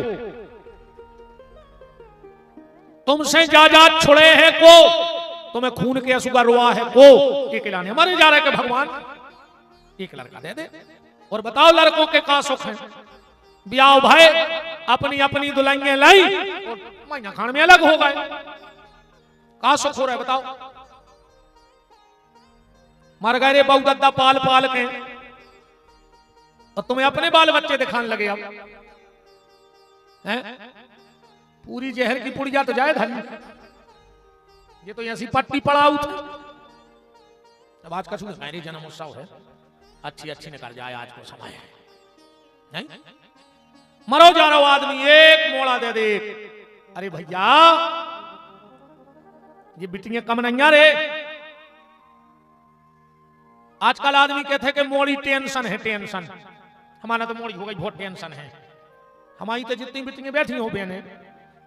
तुमसे जायदाद छुड़े है को, तुम्हें खून के आंसू का रोआ है को, एक लाने हमारे जा रहे कि भगवान एक लड़का दे दे। और बताओ लड़कों के का सुख है, ब्याह भाई अपनी अपनी दुल्हनियां लाई और महीना खान में अलग हो गए, का सुख हो रहा है बताओ। मर गए रे बहु दद्दा पाल पाल के, और तुम्हें अपने बाल बच्चे दिखाने लगे अब हैं? पूरी जहर की पुड़िया तो जाए धनी, ये तो ऐसी पट्टी पड़ा उठ। अब आज का मेरी जन्म उत्सव है, अच्छी अच्छी निकल जाए आज को समय है नहीं? मरो जा रहा आदमी एक मोड़ा दे दे, अरे भैया ये बिटियां कम नहीं रे। आजकल आदमी कहते हैं कि मोड़ी टेंशन है, टेंशन हमारा तो मोड़ी हो गई बहुत टेंशन है। हमारी तो जितनी बिटियां बैठी हो बहने,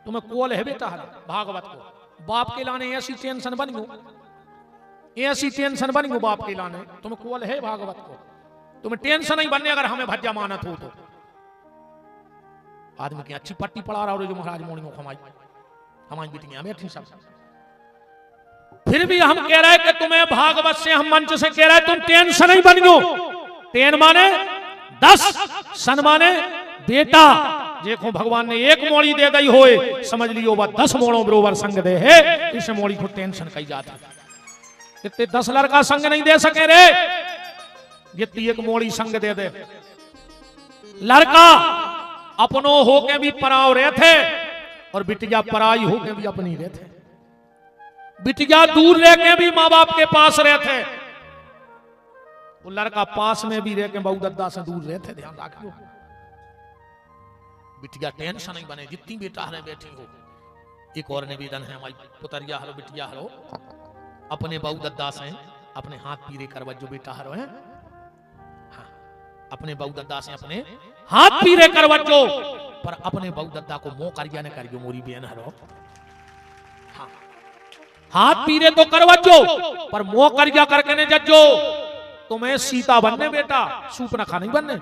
तुम्हें कोल है बेटा भागवत को, बाप के लाने ऐसी टेंशन बन गो, ऐसी टेंशन बन गो बाप के लाने, तुम्हें कोल है भागवत को, तुम्हें टेंशन नहीं बनने अगर हमें भज्जा मानत हो तो। आदमी की अच्छी पट्टी पड़ा रहा हो जो महाराज मोड़ी को हमारी बिटियां बैठी सब, फिर भी हम कह रहे हैं कि तुम्हें भागवत से हम मंच से कह रहे हैं तुम टेंशन नहीं बन गो। टेन माने 10, सन माने बेटा। देखो भगवान ने एक मोड़ी दे दी होए, समझ लियो वह 10 मोड़ों बरोबर संग दे है, इस मोड़ी को टेंशन कही जाती है। इतने 10 लड़का संग नहीं दे सके रे, जितनी एक मोड़ी संग दे दे। लड़का अपनों होके भी पराव रहे थे, और बिटिया पराई होके भी अपनी रहे थे। बिटिया दूर रह के भी माँ बाप के पास रहे थे, वो लड़का पास में भी रह के बहु दद्दा से दूर रहे थे। ध्यान रखियो बिटिया टेंशन नहीं बने, जितनी बेटा है बैठी हो। एक और निवेदन है हमारी पुतरिया हरो बिटिया हरो, अपने बहु दद्दा से अपने हाथ पीरे करवत जो बेटा हरो है, हाँ अपने बहु दद्दा से अपने हाथ पीरे करवत जो, पर अपने बहु दद्दा को मोह करिया न करियो मोरी बहन हरो। हाँ हाथ पीरे तो करवत जो, पर मोह करिया करके ने जज्जो। तुम्हें सीता बनने बेटा, सूप न खा नहीं बनने।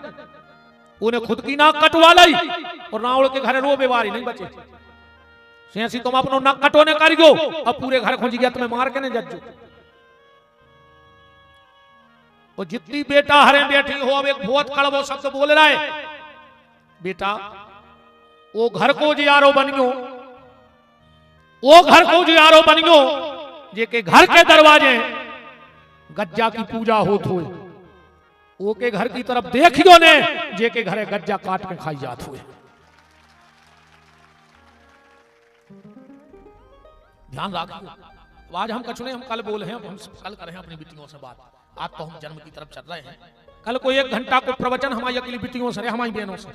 उन्हें खुद की नाक कटवा लाई और रावण के घर रो बेवारी नहीं बचे। सेंसी तुम अपनो नाक कटोने करियो, अब पूरे घर खुंज गया तुम्हें मार के नहीं जज्जो। और जितनी बेटा हरे बैठी हो, अब एक बहुत कड़वो शब्द बोल रहा है, बेटा वो घर को जियारो बनियो, वो घर को जियारो बनियो जे के घर के दरवाजे गज्जा की पूजा होत हुए, वो के घर की तरफ देखियो ने जे के घरे गज्जा काट के खाई जात हुए। ध्यान रखियो। आज हम कछुने हम कल बोले हैं, हम कल करें अपनी बिटियों से बात। आज तो हम जन्म की तरफ चल रहे हैं, कल को 1 घंटा को प्रवचन हमारी अकेली बिटियों से, हमारी बहनों से,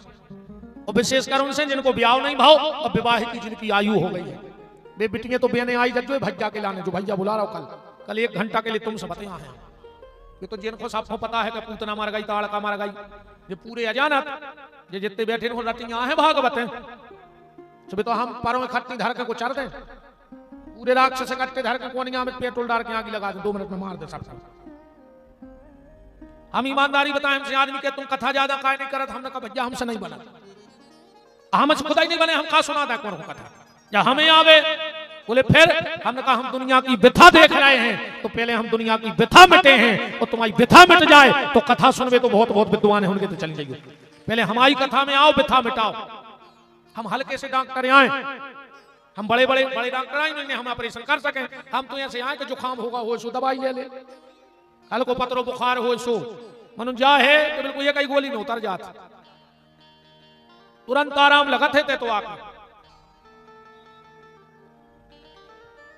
और विशेषकर उनसे जिनको ब्याह नहीं भाव और विवाह की जिनकी आयु हो गई है। वे बिटियां तो बहने आई जज्जो भज्जा के लाने, जो भैया बुला रहा हूं कल 1 घंटा के लिए तुमसे बते हैं। ये तो जिनको सबको पता है कि पूतना मर गई, ताड़का मर गई, ये पूरे अजानत ये जितने बैठे हो रटियां हैं भागवत हैं, सुबह तो हम पारों में खट्टी धर के को चढ़ दे, पूरे राक्षस से कट्टे धर के कोनिया में पेट्रोल डाल के आगे लगा दे, 2 मिनट में मार दे सब। हम ईमानदारी बताएं, हमसे आदमी के तुम कथा ज्यादा काय नहीं करत, हमने कहा भैया हमसे नहीं बना, हमसे खुदा ही नहीं बने, हम कहा सुना था कौन कथा या हमें आवे। बोले फिर हमने कहा हम दुनिया की व्यथा देख रहे हैं, तो पहले हम दुनिया की व्यथा मिटे हैं, और तुम्हारी व्यथा मिट जाए तो कथा सुनवे तो बहुत बहुत विद्वान होंगे तो चल जाइए। पहले हमारी कथा में आओ, व्यथा मिटाओ। हम हल्के से डॉक्टर आए, हम बड़े बड़े डॉक्टर आए नहीं, हम ऑपरेशन कर सके। हम तो ऐसे आए कि जुकाम होगा हो सो दवाई ले ले, कल को पत्रो बुखार हो सो मनु जा है तो बिल्कुल ये कई गोली में उतर जाता, तुरंत आराम लगत है तो आके।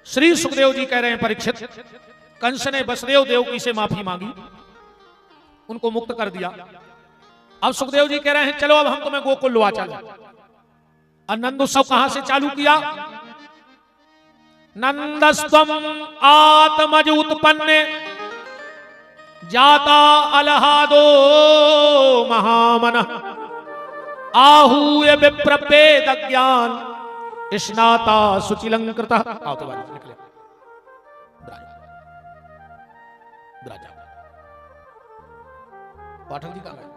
श्री सुखदेव जी कह रहे हैं परीक्षित, कंस ने वसुदेव देवकी से माफी मांगी, उनको मुक्त कर दिया। अब सुखदेव जी कह रहे हैं चलो अब हम तुम्हें गोकुल लुआ चलो। नंद उत्सव कहां से चालू किया? नंदस्तम आत्मज उत्पन्ने जाता अलहादो महामन आहूय विप्रपेद ज्ञान स्नाता सुचिलंकृत। आओ तो बारी निकले ब्राजा पाठक जी कहां गए?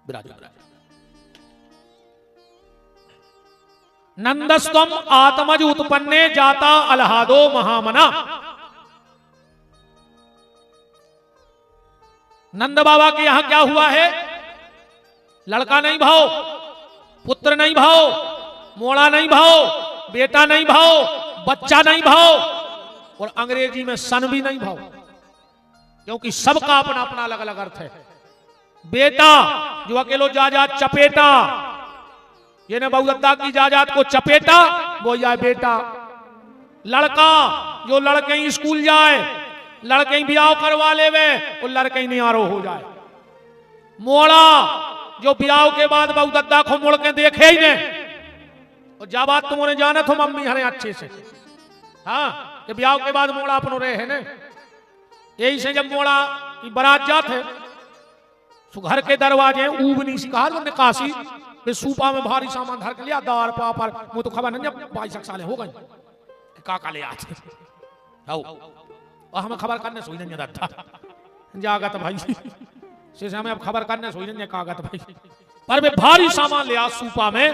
ब्राजा नंदस्तम आत्मज उत्पन्ने जाता अलहादो महामना। नंद बाबा के यहां क्या हुआ है? लड़का नहीं भाव, पुत्र नहीं भाव, मोड़ा नहीं भाव, बेटा नहीं भाव, बच्चा नहीं भाव, और अंग्रेजी में सन भी नहीं भाव, क्योंकि सबका अपना अपना अलग अलग अर्थ है। बेटा जो अकेलो जाजात चपेटा, ये ने बहुदत्ता की जाजात को चपेटा, वो या बेटा। लड़का जो लड़के ही स्कूल जाए, लड़के ही ब्याह करवा ले वे, वो लड़के ही नियारो हो जाए। मोड़ा जो ब्याह के बाद बहुदत्ता को मुड़ के देखे ही ने, और जा बात तुमने जाना तो मम्मी हरे अच्छे से, हाँ कि ब्याह के बाद मोड़ा अपनो रहे है ने। यही से जब मोड़ा की बारात जाते तो घर के दरवाजे ऊबनी सी कहा निकासी सूपा में भारी सामान धर के लिया, दार पापड़, मुझे तो खबर नहीं, 22 साल हो गए काका ले आते और हमें खबर करने सोई नहीं था जागत भाई से हमें अब खबर करने सोई नहीं कागत भाई, पर वे भारी सामान ले आ सूपा में,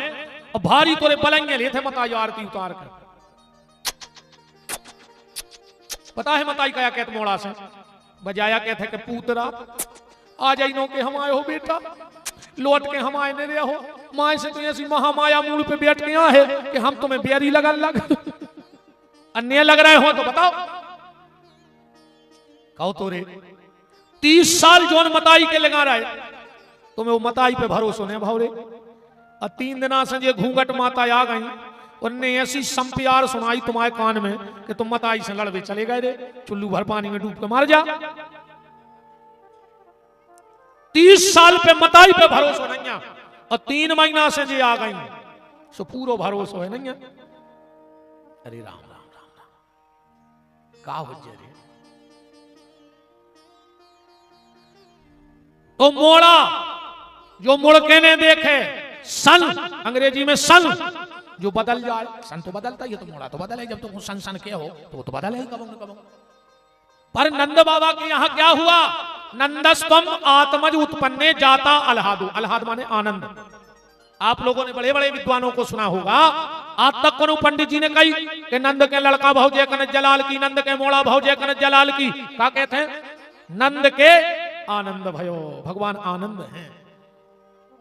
और भारी तोरे पलंगे लिए थे मताई आरती उतार कर। पता है मताई क्या कहते मोड़ा से बजाया कहते कि पूतरा आ जाइनो के हम आए हो बेटा, लौट के हम आए नहीं हो, माए से तो ऐसी महामाया मूल पे बैठ गया है कि हम तुम्हें बेरी लगन लग अन्य लग रहे हो तो बताओ। कहो तो रे 30 साल जोन मताई के लगा रहा है, तुम्हें वो मताई पे भरोसा नहीं भाव रे। और 3 दिना से ये घूंघट माता आ गई, उनने ऐसी संप्यार सुनाई तुम्हारे कान में कि तुम मताई से लड़वे चले गए रे, चुल्लू भर पानी में डूब के मर जा। 30 साल पे मताई पे भरोसा नहीं है, और 3 महीना से जे आ गई सो पूरो भरोसा है नहीं है। अरे राम राम राम राम का हो रे। तो मोड़ा जो मुड़के ने देखे सन, अंग्रेजी में सन जो बदल जाए, सन तो बदलता है, तो मोड़ा तो बदले, जब तुम सन सन के हो तो वो तो बदले ही कबो न कबो। पर नंद बाबा के यहां क्या हुआ? नंदस्तम आत्मज उत्पन्ने जाता अलहादु, अलहाद माने आनंद। आप लोगों ने बड़े बड़े विद्वानों को सुना होगा, आज तक को पंडित जी ने कही कि नंद के लड़का भौजे कनज जलाल की, नंद के मोड़ा भौजे कनज जलाल की। क्या कहते हैं? नंद के आनंद भयो, भगवान आनंद हैं,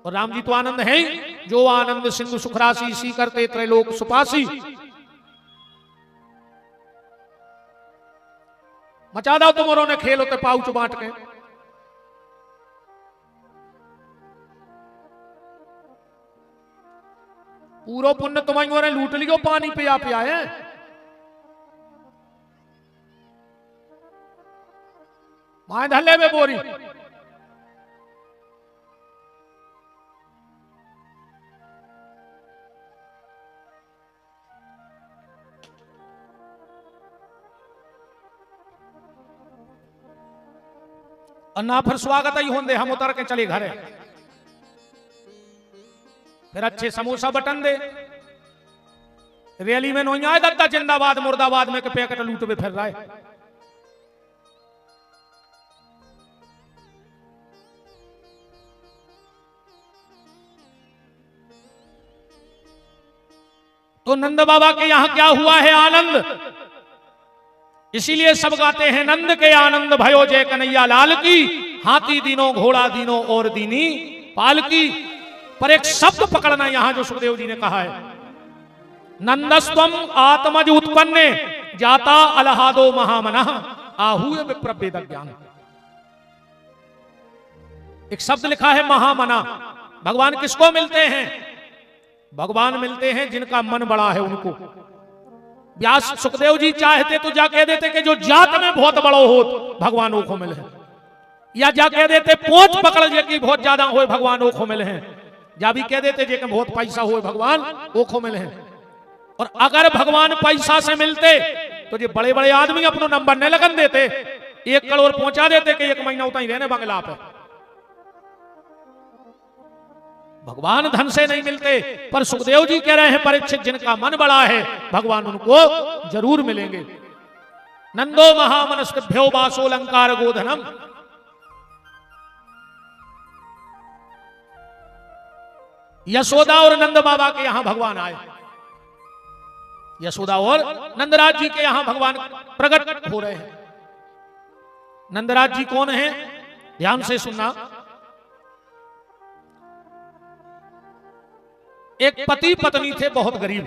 और राम जी तो आनंद है ही। जो आनंद सिंधु सुखरासी सी करते त्रैलोक सुपासी। मचा दो तुमरों ने खेल होते पाउच बांट के। पूरो पुण्य तुम्हारे लूट लियो, पानी पिया पिया है। माए धल्ले में बोरी और ना फिर स्वागत ही होंदे, हम उतर के चले घरे, फिर अच्छे समोसा बटन दे। रैली में नहीं आए दत्ता जिंदाबाद मुर्दाबाद में के पैकेट लूट में फिर रहा है। तो नंद बाबा के यहां क्या हुआ है? आनंद। इसीलिए सब गाते हैं नंद के आनंद भयो जय कन्हैया लाल की, हाथी दीनो घोड़ा दीनो और दीनी पाल की। पर एक शब्द पकड़ना यहां जो सुखदेव जी ने कहा है, नंदस्त्वम आत्मज उत्पन्ने जाता अलहादो महामना आहूय विप्रवेद ज्ञान। एक शब्द लिखा है महामना। भगवान किसको मिलते हैं? भगवान मिलते हैं जिनका मन बड़ा है उनको। व्यास सुखदेव जी चाहते तो जा कह देते कि जो जात में बहुत बड़ो हो भगवानों को मिले, या जा कह देते पोंछ पकड़ जे की बहुत ज्यादा हो भगवानों को मिले हैं, या भी कह देते जे कि बहुत पैसा हो भगवान वो को मिले हैं। और अगर भगवान पैसा से मिलते तो ये बड़े बड़े आदमी अपनो नंबर न लगन देते, 1 करोड़ पहुंचा देते कि 1 महीना उतना ही रहने बंगला पे। भगवान धन से नहीं मिलते, पर सुखदेव जी कह रहे हैं परीक्षित जिनका मन बड़ा है भगवान उनको जरूर मिलेंगे। नंदो महामनस्भ्यो वासो अलंकार गोधनम। यशोदा और नंद बाबा के यहां भगवान आए। यशोदा और नंदराज जी के यहां भगवान प्रकट हो रहे हैं। नंदराज जी कौन है? ध्यान से सुनना। एक पति पत्नी थे, बहुत गरीब,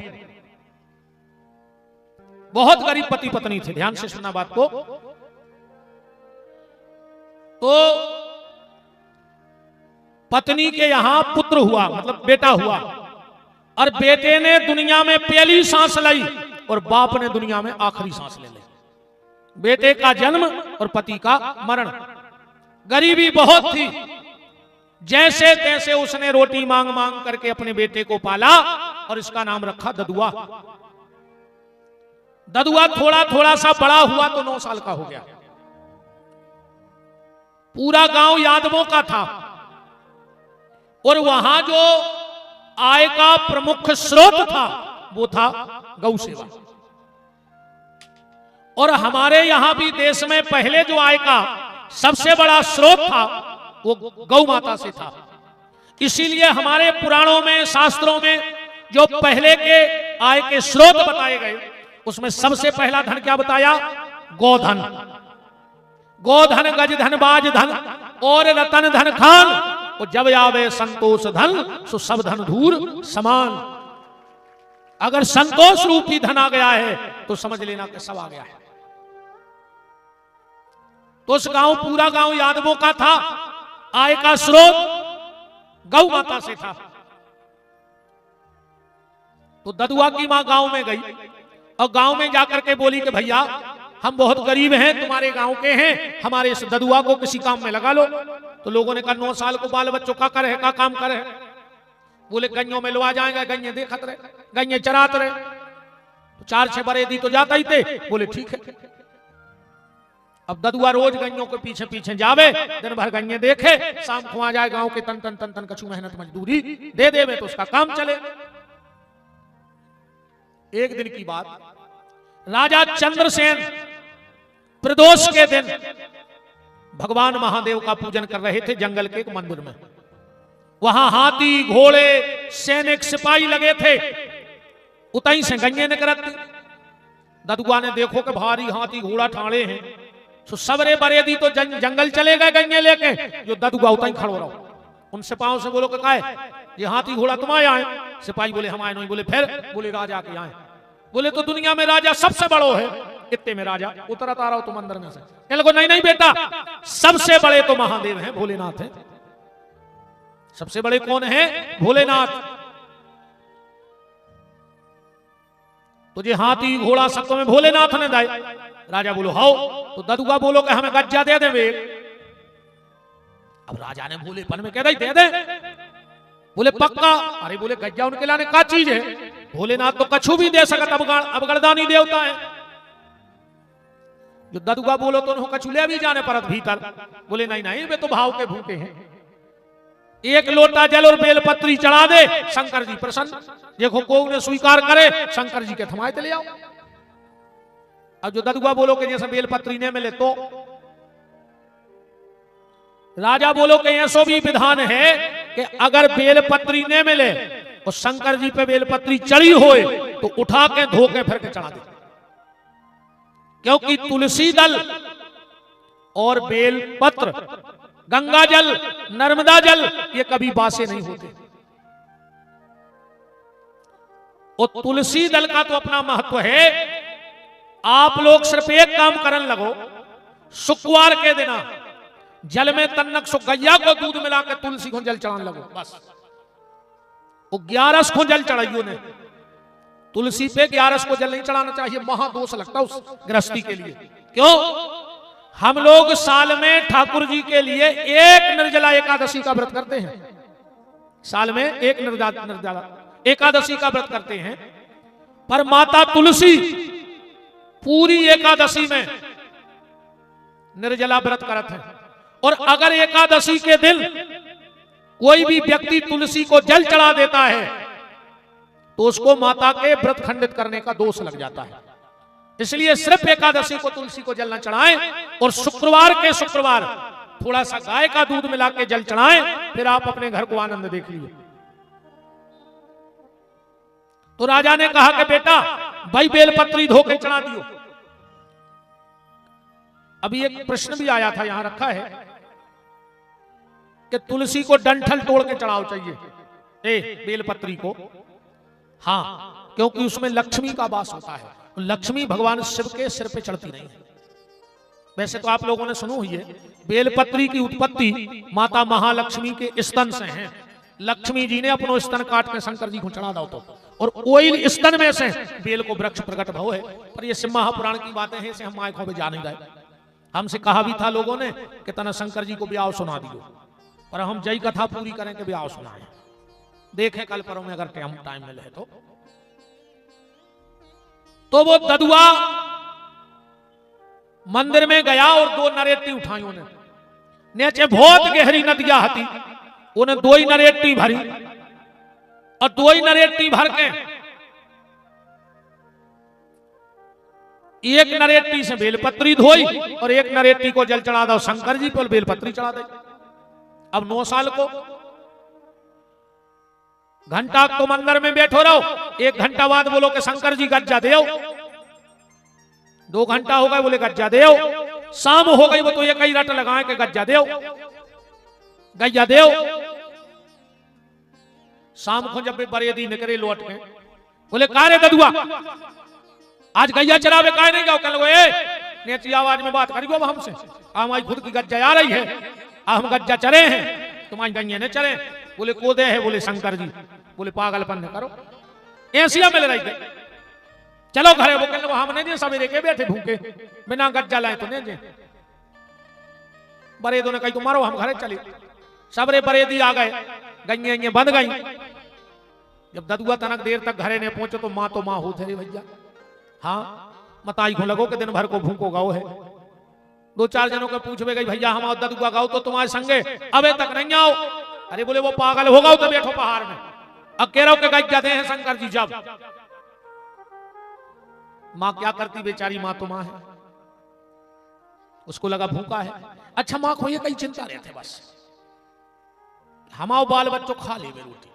बहुत गरीब पति पत्नी थे। ध्यान से सुनना बात को। तो पत्नी के यहां पुत्र हुआ, मतलब बेटा हुआ, और बेटे ने दुनिया में पहली सांस ली और बाप ने दुनिया में आखिरी सांस ले ली। बेटे का जन्म और पति का मरण। गरीबी बहुत थी, जैसे तैसे उसने रोटी मांग मांग करके अपने बेटे को पाला और इसका नाम रखा ददुआ। ददुआ थोड़ा थोड़ा सा बड़ा हुआ तो 9 साल का हो गया। पूरा गांव यादवों का था और वहां जो आय का प्रमुख स्रोत था वो था गौ सेवा। और हमारे यहां भी देश में पहले जो आय का सबसे बड़ा स्रोत था वो गौ माता से था। इसीलिए हमारे पुराणों में, शास्त्रों में जो पहले के आय के स्रोत बताए गए उसमें सबसे पहला धन क्या बताया? गोधन। गोधन गज धन बाज धन और रतन धन खान, और जब आवे संतोष धन सो सब धन धूर समान। अगर संतोष रूपी धन आ गया है तो समझ लेना कि सब आ गया है। तो उस गांव, पूरा गांव यादवों का था, आय का स्रोत गौ माता से था। तो ददुआ की मां गांव में गई और गांव में जाकर के बोली कि भैया हम बहुत गरीब हैं, तुम्हारे गांव के हैं, हमारे इस ददुआ को किसी काम में लगा लो। तो लोगों ने कहा 9 साल को बाल बच्चों का करे, का काम करे। बोले गन्यों में लवा जाएंगे, गन्ये देखत रहे, गन्ये चरात रहे। तो 4-6 बरे दी तो जाता ही थे। बोले ठीक है। अब ददुआ रोज गन्यों के पीछे पीछे जावे, दिन भर गन्ये देखे, शाम को आ जाए गांव के तन तन तन तन कछु मेहनत मजदूरी दे देवे तो उसका काम चले। एक दिन की बात, राजा चंद्रसेन प्रदोष के दिन भगवान महादेव का पूजन कर रहे थे जंगल के एक मंदिर में। वहां हाथी घोड़े सैनिक सिपाही लगे थे, उतई से गन्ये ने करत। ददुआ ने देखो कि भारी हाथी घोड़ा ठाणे हैं, तो सबरे बरे दी तो जंगल चले गए गन्ये लेके। जो ददुआ उतई खड़ो रहो, उन सिपाहियों से बोलो कि काहे ये हाथी घोड़ा तुम आए? सिपाही बोले हम आए नहीं। बोले फिर? बोले राजा के आए। बोले तो दुनिया में राजा सबसे बड़ो है, इतने में राजा उतरत आ रहा हो तुम अंदर में से। कह लगो नहीं नहीं बेटा, सबसे बड़े तो महादेव हैं, भोलेनाथ हैं। सबसे बड़े कौन है? भोलेनाथ। तुझे हाथी घोड़ा सब तुम्हें भोलेनाथ ने दाए। राजा बोलो हाओ। तो ददुआ बोलो कि हमें गज्जा दे दे। अब राजा ने भोलेपन में कह दे दे। बोले पक्का? अरे बोले गज्जा उनके लाने का चीज है, भोलेनाथ तो कछु भी दे सकत, अबगड़दानी देवता है। जो ददुआ बोलो तो उन्होंने कछु ले भी जाने परत भीतर। बोले नहीं नहीं वे तो भाव के भूखे हैं। 1 लोटा जल और बेलपत्री चढ़ा दे, शंकर जी प्रसन्न। देखो को उन्हें स्वीकार करे, शंकर जी के थमाए ले आओ। अब जो ददुआ बोलो कि जैसे बेलपत्री ने मिले तो राजा बोलो कि ऐसो भी विधान है कि अगर बेलपत्री ने मिले और शंकर जी पे बेलपत्री चढ़ी होए तो उठा के धो के फिर के चढ़ा दे। क्योंकि तुलसी दल और बेलपत्र, गंगा जल, नर्मदा जल ये कभी बासे नहीं होते। और तुलसी दल का तो अपना महत्व है। आप लोग सिर्फ एक काम करन लगो, शुक्रवार के दिन जल में तन्नक सो गैया को दूध मिला के तुलसी को जल चढ़ाने लगो। बस वो 11 को जल चढ़ाइयो ने। तुलसी पे 11 को जल नहीं चढ़ाना चाहिए, महादोष लगता उस गृहस्थी के लिए। क्यों? हम लोग साल में ठाकुर जी के लिए एक निर्जला एकादशी का व्रत करते हैं। साल में एक निर्जला एकादशी का व्रत करते हैं। पर माता तुलसी पूरी एकादशी में निर्जला व्रत करत है। और अगर एकादशी के दिन कोई भी व्यक्ति तुलसी को जल चढ़ा देता है तो उसको माता के व्रत खंडित करने का दोष लग जाता है। इसलिए सिर्फ एकादशी को तुलसी को जल न चढ़ाएं और शुक्रवार के शुक्रवार थोड़ा सा गाय का दूध मिला के जल चढ़ाएं, फिर आप अपने घर को आनंद देख लीजिए। तो राजा ने कहा कि बेटा भाई बेलपत्री धो के चढ़ा दियो। अभी एक प्रश्न भी आया था, यहां रखा है कि तुलसी को डंठल तोड़ के चढ़ाओ चाहिए बेलपत्री को। हाँ, क्योंकि उसमें लक्ष्मी का वास होता है, लक्ष्मी भगवान शिव के सिर पे चढ़ती नहीं है। वैसे तो आप लोगों ने सुनो ही है, बेलपत्री की उत्पत्ति माता महालक्ष्मी के स्तन से है। लक्ष्मी जी ने अपनो स्तन काट के शंकर जी को चढ़ा दो तो, और ओइल स्तन में से बेल को वृक्ष प्रकट भव है। पर ये शिव महापुराण की बातें हैं, इसे हम आंखों में जा नहीं गए। हमसे कहा भी था लोगों ने कि तना शंकर जी को ब्याह सुना दियो, पर हम जय कथा पूरी करें कि ब्याह सुनाए। देखें कल परों में अगर टाइम मिले तो वो ददुआ मंदिर में गया और 2 नरेटी उठाई उन्हें। नीचे बहुत गहरी नदियां हती, उन्हें 2 ही नरेटी भरी और 2 ही नरेटी भर के एक नरेटी से बेलपत्री धोई और एक नरेटी को जल चढ़ा दो शंकर जी पर, बेलपत्री चढ़ा दे। अब 9 साल को घंटा तो मंदिर में बैठो रहो, 1 घंटा बाद बोलो कि शंकर जी गज्जा देओ। 2 घंटा हो गए, बोले गज्जा देओ। शाम हो गई, वो तो एक ही रट लगाए कि गज्जा देओ गज्जा देओ। शाम को जब बरेदी निकले लौट के, बोले का रे ददुआ आज गैया चरावे काहे नहीं गयो? कल वो नेची आवाज में बात करी हमसे, हमारी खुद की गज्जा आ रही है, हम गज्जा चरे हैं, तुम्हारी गैया ने चरे। बोले कोदे है, बोले शंकर जी। बोले पागलपन न करो, ऐसिया मिल रही थी, चलो घरे। वो कहने हम नहीं सवेरे के बैठे भूखे बिना गज्जा लाए तो नहीं जे। बरेदों ने कही तो मारो, हम घरे चले। सबरे बरेदी आ गए, गैया बंध गई। जब ददुआ तनक देर तक घरे ने पहुंचे तो माँ होते रे भैया। हाँ, मताई को लगो कि दिन भर को भूखो गाओ है। 2-4 जनों के पूछवे गई, भैया हम ददुआ गाओ तो तुम्हारे संगे अबे तक नहीं आओ। अरे बोले वो पागल हो गओ तो बैठो पहाड़ में, अब कह रहा के गाय जाते हैं शंकर जी। जब माँ क्या करती बेचारी, माँ तो माँ है, उसको लगा भूखा है। अच्छा माँ को ये कई चिंता रहते बस हमाओ बाल बच्चों खा ले रोटी।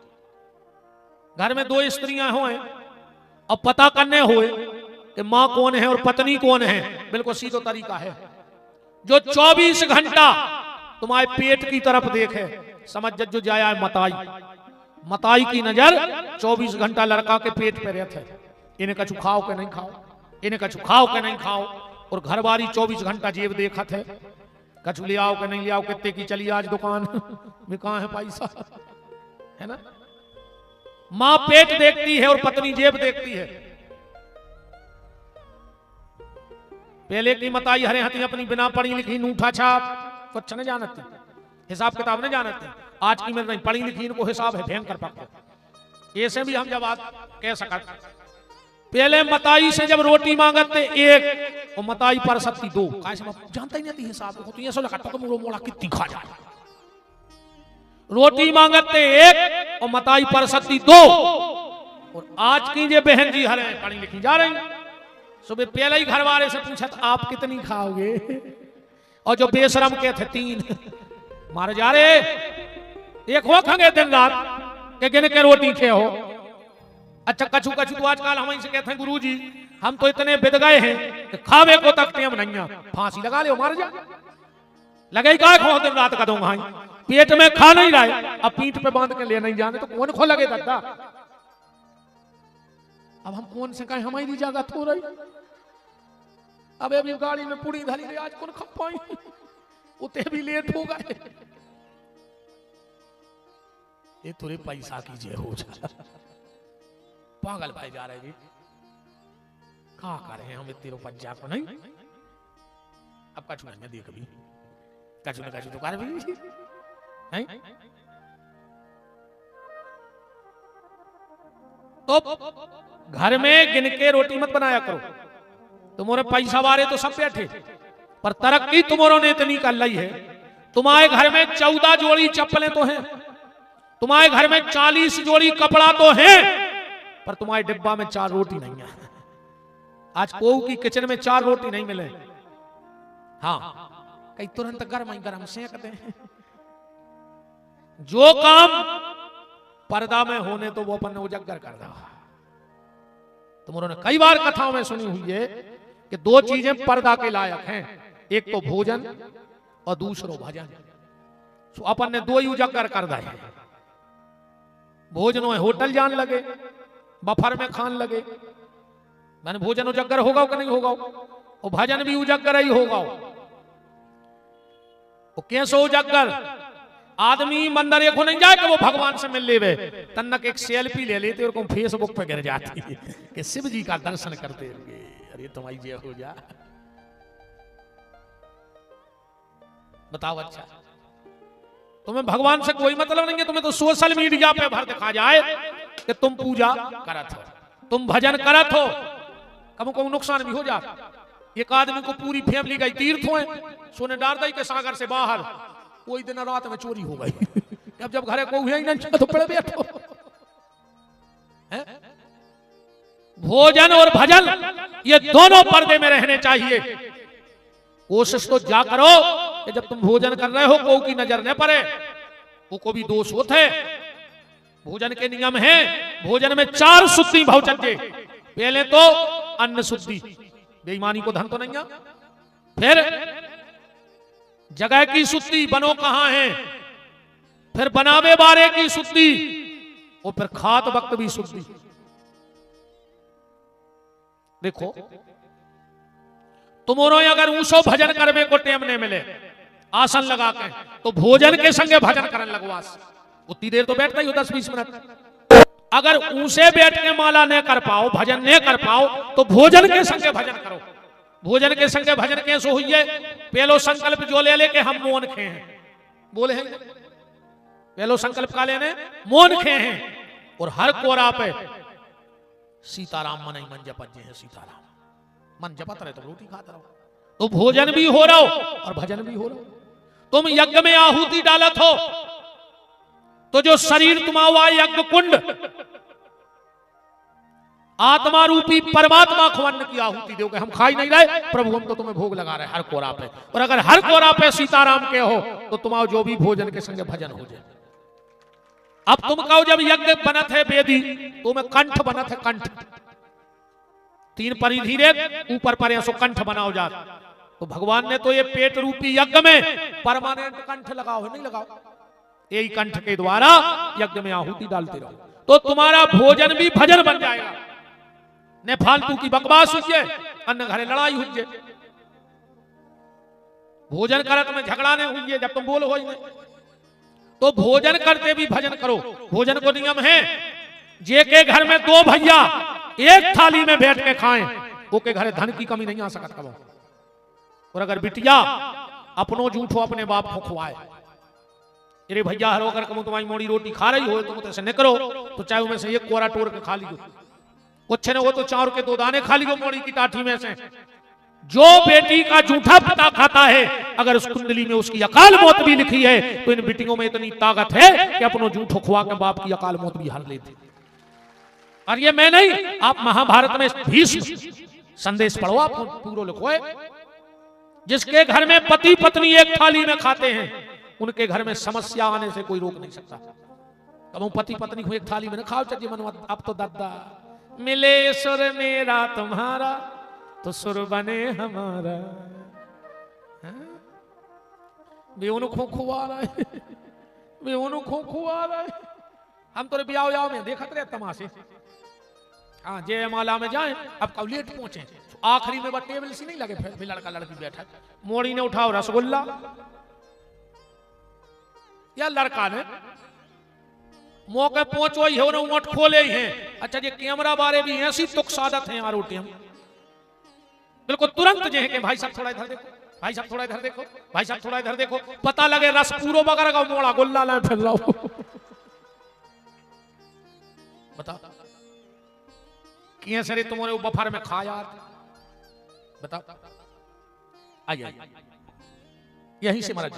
घर में 2 स्त्रियां हो और पता करने हुए कि माँ कौन है और पत्नी कौन है, बिल्कुल सीधा तरीका है। जो 24 घंटा तुम्हारे पेट की तरफ देखे, समझ जो जाया है मताई। मताई की नजर 24 घंटा लड़का के पेट पे रहते। इन्हें कछु खाओ के नहीं खाओ, इन्हें कछु खाओ के नहीं खाओ। और घरवारी 24 घंटा जेब देखा थे, कछु ले आओ के नहीं ले आओ, कितने की चली आज दुकान में, कहां है पैसा, है ना। मां पेट देखती है और पत्नी जेब देखती है। पहले की मताई हरे हती अपनी बिना पढ़ी लिखी नूठा छाप कुछ नहीं जानती, हिसाब किताब नहीं जानते। आज की मेरे नहीं पढ़ी लिखी इनको हिसाब है भयंकर पक्का। ऐसे भी हम जब कह सकते, पहले मताई से जब रोटी मांगते 1 और मताई पर सकती 2, जानता ही नहीं थी हिसाब को, तो ये सो लगता तो मुड़ो मोड़ा कितनी खा जाए। रोटी मांगते 1 और मताई पर सकती 2। और आज की जो बहन जी हरे पढ़ी लिखी जा रही, सुबह पहले ही घर वाले से पूछा आप कितनी खाओगे, और जो बेशरम के थे 3 मारे जा रहे। एक हो खंगे दिन रात के गिन के रोटी खे हो। अच्छा कछु कछु तो आजकल हम से कहते हैं गुरुजी हम तो इतने बिद गए हैं कि खावे को तक टेम नहीं, फांसी लगा ले मार जा। लगे का खो दिन रात का दूंगा, पेट में खा नहीं रहे, अब पीठ पे बांध के ले नहीं जाने तो कौन खो लगे दादा। अब हम कौन से कहें हमारी जगह हो रही। अब अभी गाड़ी में पूरी धली गई, आज कौन खा पाई, उते भी लेट हो गए। ये थोड़े पैसा की जय हो जा, पागल भाई जा रहे जी, कहा करें हम इतने रुपया को नहीं। अब कछु नहीं देख भी, कछु न कछु तो कर भी नहीं। तो घर में गिन के रोटी मत बनाया करो। तुम्हारे पैसा वाले तो सब बैठे, पर तरक्की तुम्हारों ने इतनी कर ली है। तुम्हारे घर में 14 जोड़ी चप्पलें तो हैं, तुम्हारे घर में 40 जोड़ी कपड़ा तो है, पर तुम्हारे डिब्बा में 4 रोटी नहीं है। आज कोऊ की किचन में 4 रोटी नहीं मिले। हाँ कई तुरंत गरम सेकते हैं। जो काम पर्दा में होने तो वो अपन उजागर कर रहा, तुम उन्होंने कई बार कथाओं में सुनी हुई है कि दो चीजें पर्दा के लायक हैं, एक तो भोजन और दूसरो भजन। तो अपन ने दो ही उजागर कर दिए। भोजन में होटल जान लगे, बफर में खान लगे, मैंने भोजन उजागर होगा कि नहीं होगा, और भजन भी उजागर ही होगा। वो कैसे उजागर? आदमी मंदिर एक नहीं जाए कि वो भगवान से मिल लेवे, तन्नक एक सेल्फी ले लेते और फेसबुक पे गिर जाती है कि शिव जी का दर्शन करते हुए, अरे तुम्हारी जय हो जा। बताओ, अच्छा तुम्हें भगवान से कोई मतलब नहीं है, तुम्हें तो सोशल मीडिया पे भर दिखा जाए कि तुम पूजा करत हो, तुम भजन करत हो, कभी को नुकसान भी हो जाता। एक आदमी को पूरी फैमिली गई तीर्थ हुए, सोने डारदाई के सागर से बाहर, कोई दिन रात में चोरी हो गई। अब जब घरे को हुआ ही नहीं तो पड़े बैठो। भोजन और भजन ये दोनों पर्दे में रहने चाहिए। कोशिश तो जा करो कि जब तुम भोजन कर रहे हो को की नजर न पड़े, को भी दोष होते। भोजन के नियम हैं, भोजन में 4 शुद्धि भौचर्य। पहले तो अन्न शुद्धि, बेईमानी को धन तो नहीं, फिर जगह की शुद्धि, बनो कहां है, फिर बनावे बारे की शुद्धि, और फिर खात वक्त भी शुद्धि। देखो तुमोरो अगर ऊसो भजन करवे को टेम ने मिले आसन लगा के, तो भोजन के संगे भजन करने लगवास। उतनी देर तो बैठता ही हो 10-20 मिनट। अगर ऊसे बैठ के माला न कर पाओ, भजन न कर पाओ, तो भोजन के संगे भजन करो। भोजन के संगे भजन कैसे हुई है? पहलो संकल्प जो ले के हम मौन खे हैं, बोले हैं पहलो संकल्प का लेने मौन खे हैं, और हर कोरा पे सीताराम मन ही मन जपत जे है, सीताराम मन जपत रहे तो रोटी खाता रहो। तो भोजन भी हो रहा हो और भजन भी हो रहा हो। तुम यज्ञ में आहुति डालत हो, तो जो शरीर तुम्हारा यज्ञ कुंड आत्मा रूपी परमात्मा को अन्न की आहुति दोगे। हम खा ही नहीं रहे, प्रभु हम तो तुम्हें भोग लगा रहे हर कोरा पे, और अगर हर कोरा पे सीताराम के हो तो तुम्हारा जो भी भोजन के संगे भजन हो जाए। अब तुम कहो जब यज्ञ बनत है वेदी, तो में कंठ बनत है, कंठ 3 परिधि रे ऊपर पर ऐसो कंठ बनाओ जात। तो भगवान ने तो ये पेट रूपी यज्ञ में परमानेंट कंठ लगाओ है, नहीं लगाओ, यही कंठ के द्वारा यज्ञ में आहुति डालते रहो, तो तुम्हारा भोजन भी भजन बन जाएगा। ने फालतू की बकवास हुई है, अन्न घरे लड़ाई हुई है, भोजन करत में झगड़ा नहीं हुई है जब तुम बोलो हो ही नहीं। तो भोजन करते भी भजन करो। भोजन को नियम है, जे के घर में 2 भैया एक थाली में बैठ के खाएं, वो के घरे धन की कमी नहीं आ सकत कबो। और अगर बिटिया अपनो झूठो अपने बाप को खुआए, अरे भैया हरो अगर कमो तुम्हारी मोड़ी रोटी खा रही हो, तुम तो निकलो, तो चाहे उनमें से एक कोरा टोर के खा लियो, कुछ ने वो तो 4 के 2 दाने खा लियो मोड़ी की टाठी में से। जो बेटी का झूठा पिता खाता है, अगर उस कुंडली में उसकी अकाल मौत भी लिखी है, तो इन बेटियों में इतनी ताकत है कि अपनो झूठो खुआ के बाप की अकाल मौत भी हर लेती। और ये मैं नहीं, आप महाभारत में भीष्म संदेश पढ़ो, आप पूरा लिखो है। जिसके घर में पति पत्नी एक थाली में खाते हैं, उनके घर में समस्या आने से कोई रोक नहीं सकता। कब पति पत्नी को एक थाली में न खाओ, चाहिए मन अब तो दादा मिले सुर मेरा तुम्हारा तो सुर बने हमारा। खुआ रहा है, खुआ रहा है। हम तो ब्याह में देखते रहे तमाशे। हाँ जयमाला में जाए, अब कब लेट पहुंचे, आखिरी में टेबल सी नहीं लगे, फिर लड़का लड़की बैठा, मोड़ी ने उठाओ रसगुल्ला या लड़का ने मौके पहुंचो ही हो ना, ऊँट खोले ही हैं। अच्छा ये कैमरा बारे भी ऐसी तुक सादत है यहाँ रोटियां, बिल्कुल तुरंत जे है कि भाई साहब थोड़ा इधर देखो, भाई साहब थोड़ा इधर देखो, भाई साहब थोड़ा इधर देखो, पता लगे रस पूरो वगैरह का मोड़ा गुल्ला लाए फिर लो। बता किए सरे तुम्हारे बफर में खाया, बताओ आइए। यहीं से महाराज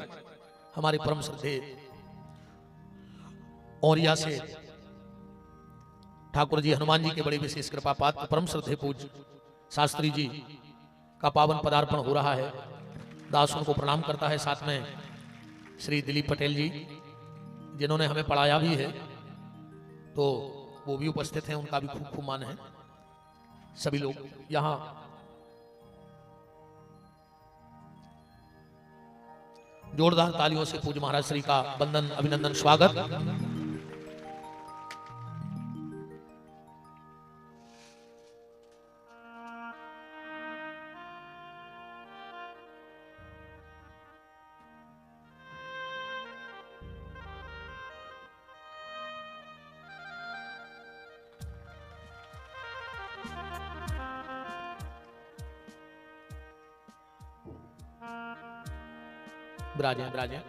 हमारे परम श्रद्धेय औरिया से ठाकुर जी हनुमान जी के बड़े विशेष कृपा पात्र परम श्रद्धेय पूज्य शास्त्री जी का पावन पदार्पण हो रहा है। दास उनको प्रणाम करता है, साथ में श्री दिलीप पटेल जी जिन्होंने हमें पढ़ाया भी है, तो वो भी उपस्थित हैं, उनका भी खूब खूब मान है। सभी लोग यहां जोरदार तालियों से पूज्य महाराज श्री का वंदन अभिनंदन स्वागत। विराजे विराजे।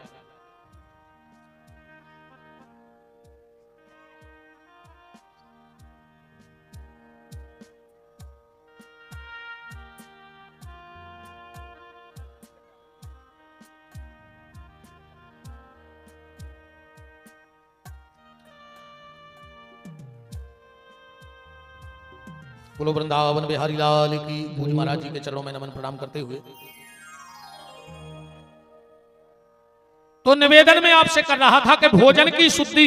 बोलो वृंदावन बिहारी लाल की। पूज्य महाराज जी के चरणों में नमन प्रणाम करते हुए तो निवेदन में आपसे कर रहा था कि भोजन की शुद्धि,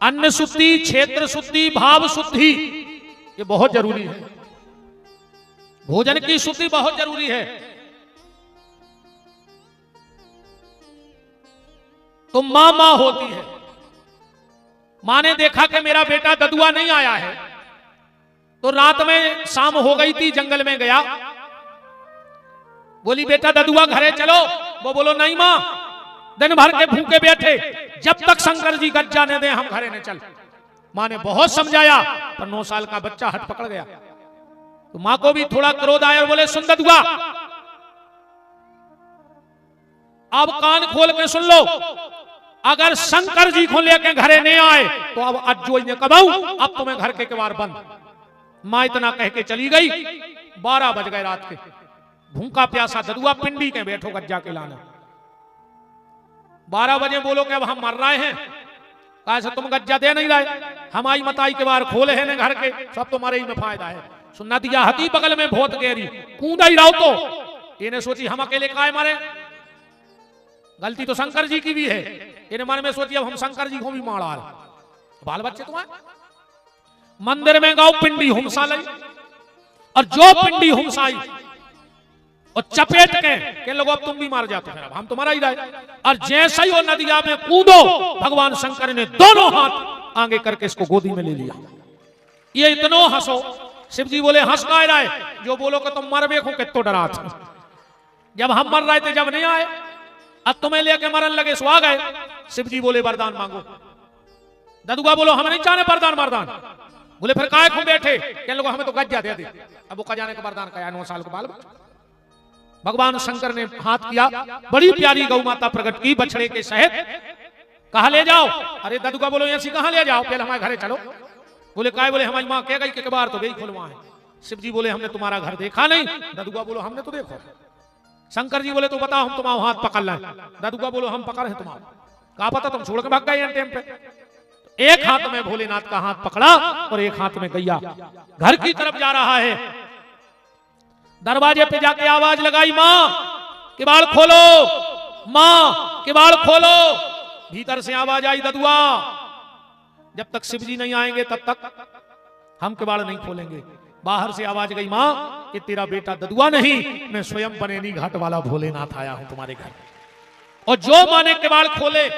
अन्न शुद्धि, क्षेत्र शुद्धि, भाव शुद्धि ये बहुत जरूरी है। भोजन की शुद्धि बहुत जरूरी है। तो मां मां होती है। मां ने देखा कि मेरा बेटा ददुआ नहीं आया है, तो रात में शाम हो गई थी, जंगल में गया, बोली बेटा ददुआ घरे चलो। वो बोलो नहीं मां, दिन भर के भूखे बैठे, जब तक शंकर जी गज्जा ने दे हम घरे ने चल। मां ने बहुत समझाया, पर 9 साल का बच्चा हट पकड़ गया। तो मां को भी थोड़ा क्रोध आया और बोले सुन ददुआ, अब कान खोल के सुन लो, अगर शंकर जी को लेके घरे नहीं आए तो अब अज्जो ने कबाऊ, अब तुम्हें घर के किवाड़ बंद। मां इतना कह के चली गई। 12 बज गए रात के। भूखा प्यासा ददुआ पिंडी के बैठो गज्जा के लाना। 12 बजे बोलो कि अब हम मर रहे हैं, कैसे तुम गज्जा दे नहीं रहे, हमारी मताई के बार खोले हैं घर के, सब तुम्हारे ही में फायदा है। सुनना दिया हती बगल में बहुत गहरी, कूदा ही रहो। तो इन्हें सोची हम अकेले काय मारे, गलती तो शंकर जी की भी है। इन्हें मन में सोची अब हम शंकर जी को भी मारा। बाल बच्चे तुम्हारे मंदिर में गाओ पिंडी हुमसा लाई, और जो पिंडी हुमसाई और चपेट के लोगों अब तुम भी मार जाते हैं, अब हम तुम्हारा ही रहे। और जैसे ही वो नदिया में कूदो, भगवान शंकर ने दोनों हाथ आगे करके इसको गोदी में ले लिया। ये इतनो हंसो। शिव जी बोले हंस का रहा है, जो बोलो कि तुम मर बेखो कितो डरा था। जब हम मर रहे थे जब नहीं आए, अब तुम्हें लेके मरन लगे सो आ गए। शिव जी बोले वरदान मांगो। ददुआ बोलो हम नहीं चाहने वरदान वरदान। बोले फिर काय को बैठे, क्या लोगों हमें तो गज्जा दे दे। अब वो खजाने का वरदान कहा 9 साल को बाल। भगवान शंकर ने हाथ किया, बड़ी प्यारी गौ माता प्रकट की बछड़े के सहित। कहा ले जाओ। अरे ददुआ बोलो ऐसी कहां ले जाओ, पहले हमारे घरे चलो। बोले काय, बोले हमारी मां कह गई कि बार तो गई खुलवा है। शिव जी बोले हमने तुम्हारा घर देखा नहीं। ददुआ बोलो हमने तो देखो। शंकर जी बोले तो बताओ हम तुम्हारा हाथ पकड़ लाए। ददुआ बोलो हम पकड़ है तुम्हारा, कहा पता तुम छोड़ के भाग गए टाइम पे। एक हाथ में भोलेनाथ का हाथ पकड़ा और एक हाथ में गैया। घर की तरफ जा रहा है। दरवाजे पे जाके आवाज लगाई, मां किवाड़ खोलो, मां किवाड़ खोलो। भीतर से आवाज आई, ददुआ जब तक शिव जी नहीं आएंगे तब तक हम किवाड़ नहीं खोलेंगे। बाहर से आवाज गई, मां कि तेरा बेटा ददुआ नहीं, मैं स्वयं बनेनी घाट वाला भोलेनाथ आया हूं तुम्हारे घर। और जो मां ने किवाड़ खोले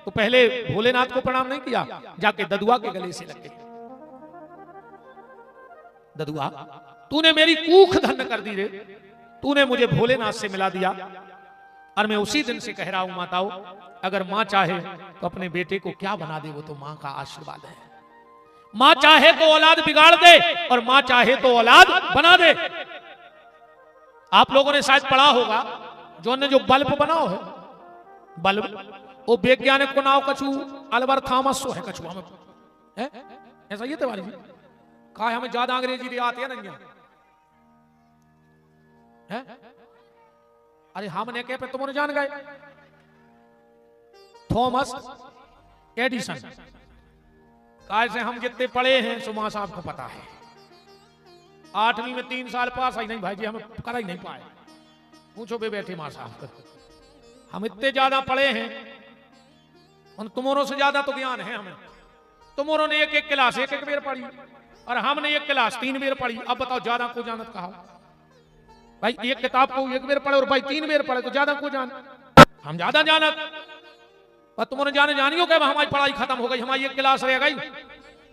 तो पहले भोलेनाथ को प्रणाम नहीं किया, जाके ददुआ के गले से लगे। ददुआ तूने मेरी कूख धन्य कर दी रे, तूने मुझे भोलेनाथ से मिला दिया। और मैं उसी दिन से कह रहा हूं माताओं, अगर मां चाहे तो अपने बेटे को क्या बना दे, वो तो मां का आशीर्वाद है। मां चाहे तो औलाद बिगाड़ दे और मां चाहे तो औलाद बना दे। आप लोगों ने शायद पढ़ा होगा, जो बल्ब बनाओ है, बल्ब वो वैज्ञानिक को नाव कछु अल्बर्ट थॉमस है कछु हमें है? ऐसा ये तिवारी जी कहा हमें ज्यादा अंग्रेजी भी आती है नहीं है? अरे हमने कह पे तुमने जान गए थॉमस एडिसन। कहा से हम जितने पढ़े हैं सुमा साहब को पता है। 8वीं में 3 साल पास आई नहीं भाई जी, हमें कर ही नहीं पाए। पूछो बे बैठे मां साहब, हम इतने ज्यादा पढ़े हैं, तुमोरों से ज्यादा तो ज्ञान है हमें। तुमोरों ने एक क्लास एक बेर पढ़ी, और हमने एक क्लास 3 बेर पढ़ी। अब बताओ ज्यादा को जानत कहा भाई? एक किताब को 1 बेर पढ़े और भाई 3 बेर पढ़े तो ज्यादा को जान? हम ज्यादा जानत। पर तुम्हारे जाने जानियो के हमारी पढ़ाई खत्म हो गई, हमारी एक क्लास रह गई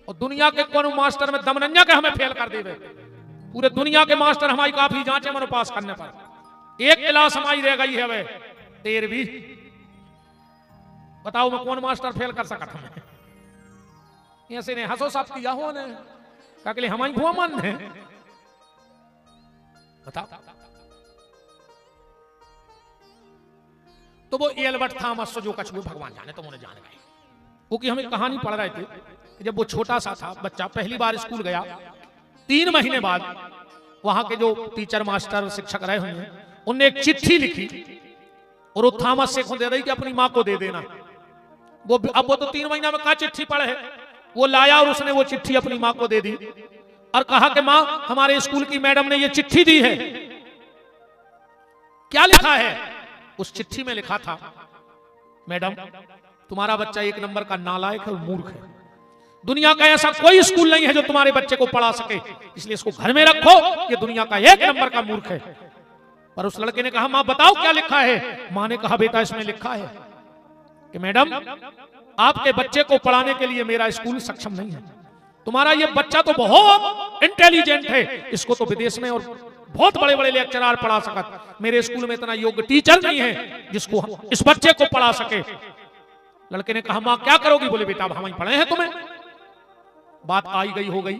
और दुनिया के कौन मास्टर में दमनंजा के हमें फेल कर देवे। पूरे दुनिया के मास्टर हमारी काफी जांचे मनो पास करने पर एक क्लास हमारी रह गई है वे 13वीं। बताओ मैं कौन मास्टर फेल कर सकता हूं? ऐसे ने हंसो सब किया हो ने काकले हमारी भुआ मन है। बताओ तो वो एल्बर्ट थॉमस जो कछुए भगवान जाने तो उन्हें जान गए। वो कि हमें कहानी पढ़ रहे थे कि जब वो छोटा सा था बच्चा पहली बार स्कूल गया, 3 महीने बाद वहां के जो टीचर मास्टर शिक्षक रहे हुए उनने एक चिट्ठी लिखी और वो थॉमस से दे रही कि अपनी मां को दे देना। वो तो 3 महीना में क्या चिट्ठी पढ़े है, वो लाया और उसने वो चिट्ठी अपनी मां को दे दी और कहा कि मां हमारे स्कूल की मैडम ने ये चिट्ठी दी है। क्या लिखा है? उस चिट्ठी में लिखा था, मैडम तुम्हारा बच्चा 1 नंबर का नालायक है और मूर्ख है। दुनिया का ऐसा कोई स्कूल नहीं है जो तुम्हारे बच्चे को पढ़ा सके, इसलिए इसको घर में रखो, ये दुनिया का 1 नंबर का मूर्ख है। पर उस लड़के ने कहा मां बताओ क्या लिखा है? मां ने कहा बेटा इसमें लिखा है कि मैडम आपके बच्चे को पढ़ाने के लिए मेरा स्कूल सक्षम नहीं है। तुम्हारा ये बच्चा तो बहुत इंटेलिजेंट है, इसको तो विदेश में और बहुत बड़े बड़े लेक्चरर पढ़ा सकत, मेरे स्कूल में इतना योग्य टीचर नहीं है जिसको इस बच्चे को पढ़ा सके। लड़के ने कहा मां क्या करोगी? बोले बेटा अब हम पढ़े हैं तुम्हें। बात आई गई हो गई।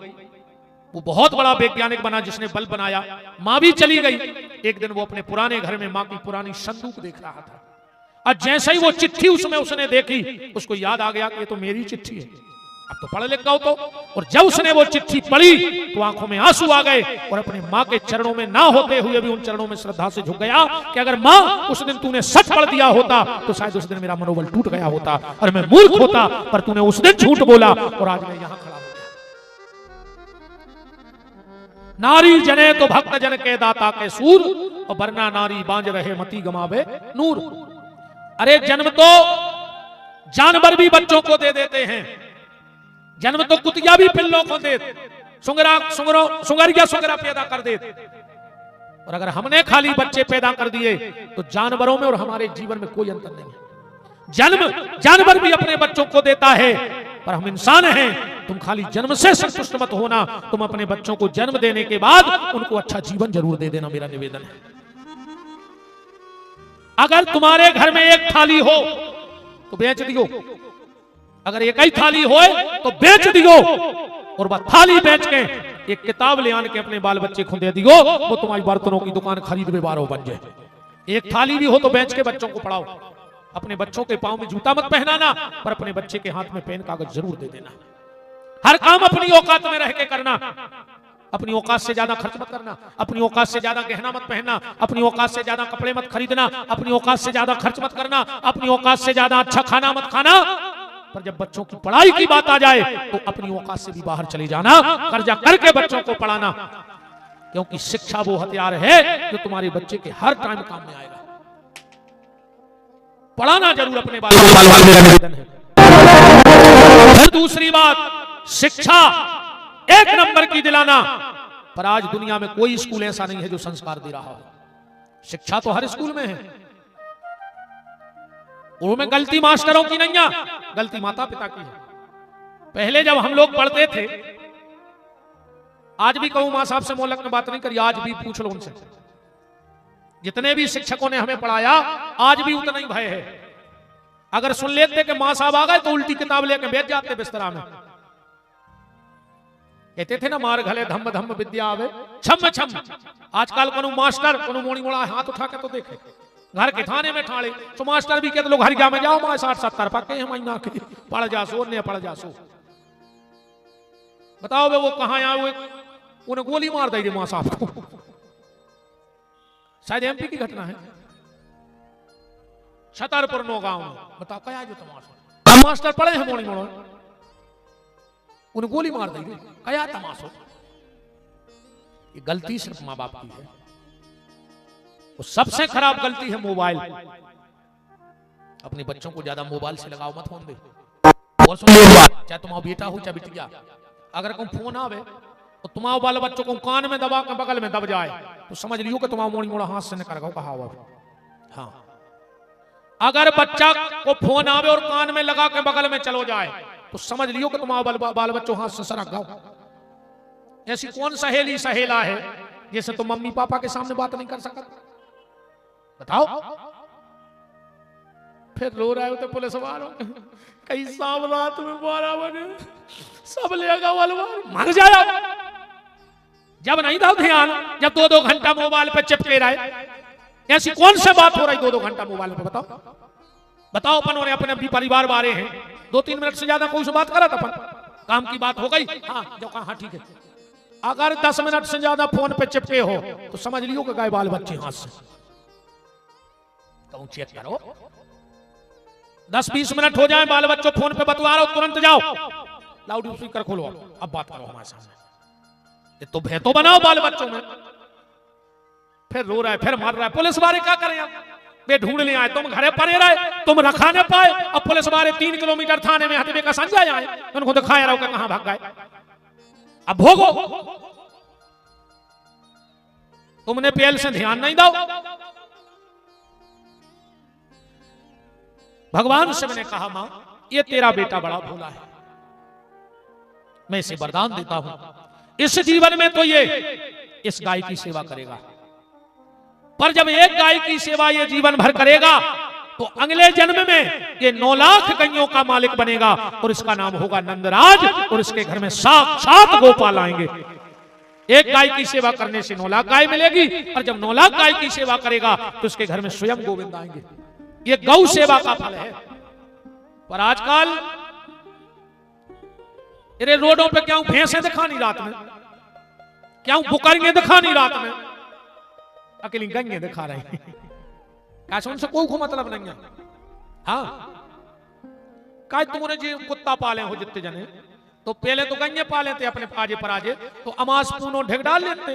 वो बहुत बड़ा वैज्ञानिक बना जिसने बल्ब बनाया। मां भी चली गई। एक दिन वो अपने पुराने घर में मां की पुरानी संदूक देख रहा था और जैसे ही वो चिट्ठी उसमें उसने देखी उसको याद आ गया कि ये तो मेरी चिट्ठी है, अब तो पढ़ लिख गया तो। और जब उसने वो चिट्ठी पढ़ी तो आंखों में आंसू आ गए और अपने मां के चरणों में ना होते हुए भी उन चरणों में श्रद्धा से झुक गया कि अगर मां उस दिन तूने सच पढ़ दिया होता तो शायद उस दिन मेरा मनोबल टूट गया होता और मैं मूर्ख होता, पर तूने उस दिन झूठ बोला और आज मैं यहां खड़ा हूं। नारी जने तो भक्त जन के दाता के सूर और वरना नारी बांझ रहे मती गमावे नूर। अरे जन्म तो जानवर भी बच्चों को दे देते हैं, जन्म तो कुतिया भी पिल्लों को दे, सुंगरिया पैदा कर दे। और अगर हमने खाली बच्चे पैदा कर दिए तो जानवरों में और हमारे जीवन में कोई अंतर नहीं है। जन्म जानवर भी अपने बच्चों को देता है, पर हम इंसान हैं। तुम खाली जन्म से संतुष्ट मत होना, तुम अपने बच्चों को जन्म देने के बाद उनको अच्छा जीवन जरूर दे देना, मेरा निवेदन है। अगर तुम्हारे घर में एक थाली हो तो बेच दियो, अगर एक ही थाली हो तो बेच दियो और वह थाली बेच के एक किताब ले आने के अपने बाल बच्चे को दे दियो, वो तुम्हारी बर्तनों की दुकान खरीद में 12 बन जाए। एक थाली भी हो तो बेच के बच्चों को पढ़ाओ। अपने बच्चों के पांव में जूता मत पहनाना, पर अपने बच्चे के हाथ में पेन कागज जरूर दे देना। हर काम अपनी औकात में रह के करना, अपनी औकात से ज्यादा खर्च मत करना, अपनी औकात से ज्यादा गहना मत पहनना, अपनी औकात से ज्यादा कपड़े मत खरीदना, अपनी औकात से ज्यादा खर्च मत करना, अपनी औकात से ज्यादा अच्छा खाना मत खाना। पर जब बच्चों की पढ़ाई की बात आ जाए तो अपनी औकात से भी बाहर चले जाना, कर्जा करके बच्चों को पढ़ाना, क्योंकि शिक्षा वो हथियार है जो तुम्हारे बच्चे के हर टाइम काम में आएगा। पढ़ाना जरूर अपने बाल मेरा निवेदन है। फिर दूसरी बात, शिक्षा 1 नंबर की दिलाना। पर आज दुनिया में कोई स्कूल ऐसा नहीं है जो संस्कार दे रहा हो। शिक्षा तो हर स्कूल में है, उनमें गलती मास्टरों की नहीं है, गलती माता पिता की है। पहले जब हम लोग पढ़ते थे, आज भी कहूं मां साहब से मोहल्लक में बात नहीं करी, आज भी पूछ लो उनसे, जितने भी शिक्षकों ने हमें पढ़ाया आज भी उतना ही भय है। अगर सुन लेते कि मां साहब आ गए तो उल्टी किताब लेकर बैठ जाते बिस्तरा में। कहते थे ना मार घले धम्म धम्म विद्या आवे छम छम। आजकल कोनो मास्टर कोनो मोड़ी मोड़ा हाथ उठा के तो देखे, घर के थाने में ठाड़े तो मास्टर भी कहते लोग हरिया में जाओ मां 60-70 पक्के महीना के पढ़ जासो ने पढ़ जासो। बताओ वे वो कहां आए हुए, उन्हें गोली मार दी मां साहब को। शायद एमपी की घटना है, छतरपुर नौगांव में। बताओ क्या जो तमाशा, मास्टर पढ़े हैं मोड़ी मोड़ो, उन्हें गोली मार दी, क्या तमाशा। ये गलती सिर्फ मां बाप की है। वो सबसे खराब गलती है मोबाइल। अपने बच्चों को ज्यादा मोबाइल से लगाओ मत, फोन दे। और सुनो बात, चाहे तुम्हारा बेटा हो चाहे बिटिया, अगर कोई फोन आवे तो तुम्हारे बाल बच्चों को कान में दबा के बगल में दब जाए तो समझ लियो कि तुम्हारा मोड़ी मोड़ा हाथ से निकल गया कहा हुआ। हाँ, अगर बच्चा को फोन आवे और कान में लगा के बगल में चलो जाए तो समझ लियो कि तुम्हारा बाल बच्चों हाथ से सरक गया। ऐसी कौन सहेली सहेला है जैसे तुम मम्मी पापा के सामने बात नहीं कर सकते? बताओ। फिर रो रहे होते पुलिस वालों, कई शाम रात में 12 बजे सब लेगा वलवार मर जाया। जब नहीं था ध्यान, जब 2-2 घंटा मोबाइल पे चिपके रहे, ऐसी कौन सी बात हो रही 2-2 घंटा मोबाइल पे? बताओ बताओ। अपन और अपने भी परिवार वाले हैं, 2-3 मिनट से ज्यादा कोई से बात करा था? अपन काम की बात हो गई, हाँ जो कहा हाँ ठीक है। अगर 10 मिनट से ज्यादा फोन पे चिपके हो तो समझ लियो कि गाय बाल बच्चे हाथ से। तो चेक करो, 10-20 मिनट हो जाए, बाल बच्चों फोन पे बतवा रहे हो, तुरंत जाओ लाउड स्पीकर खोलो, अब बात करो हमारे सामने। तो भय तो बनाओ बाल बच्चों में। फिर रो रहा है, फिर मार रहा है। पुलिस वाले क्या करें? वे ढूंढ ले आए, तुम घरे पड़े रहे, तुम रखा न पाए। अब पुलिस वाले 3 किलोमीटर थाने में हथबे का संजय आए, उनको दिखाया रहो कहां भाग गए। अब भोगो, तुमने पहल से ध्यान नहीं दो। भगवान शिव ने कहा, मां ये तेरा बेटा बड़ा भोला है, मैं इसे वरदान देता हूं, इस जीवन में तो ये इस गाय की सेवा करेगा, पर जब एक गाय की सेवा ये जीवन भर करेगा तो अगले जन्म में ये 9 लाख गायों का मालिक बनेगा और इसका नाम होगा नंदराज, और इसके घर में साक्षात गोपाल आएंगे। एक गाय की सेवा करने से 9 लाख गाय मिलेगी, और जब 9 लाख गाय की सेवा करेगा तो उसके घर में स्वयं गोविंद आएंगे। ये गौ सेवा का फल है। पर आजकल अरे रोडों पे क्यों भैंसे दिखानी रात में, क्यों बुकरियां दिखानी रात में, अकेली गंगे दिखा रहे हैं। कैसे उनसे कोई मतलब नहीं है। हाँ, काय तुमने जी कुत्ता पाले हो जितने जने, तो पहले तो गंगे पाले थे अपने पाजे पराजे, तो अमास पूनो ढेक डाल लेते।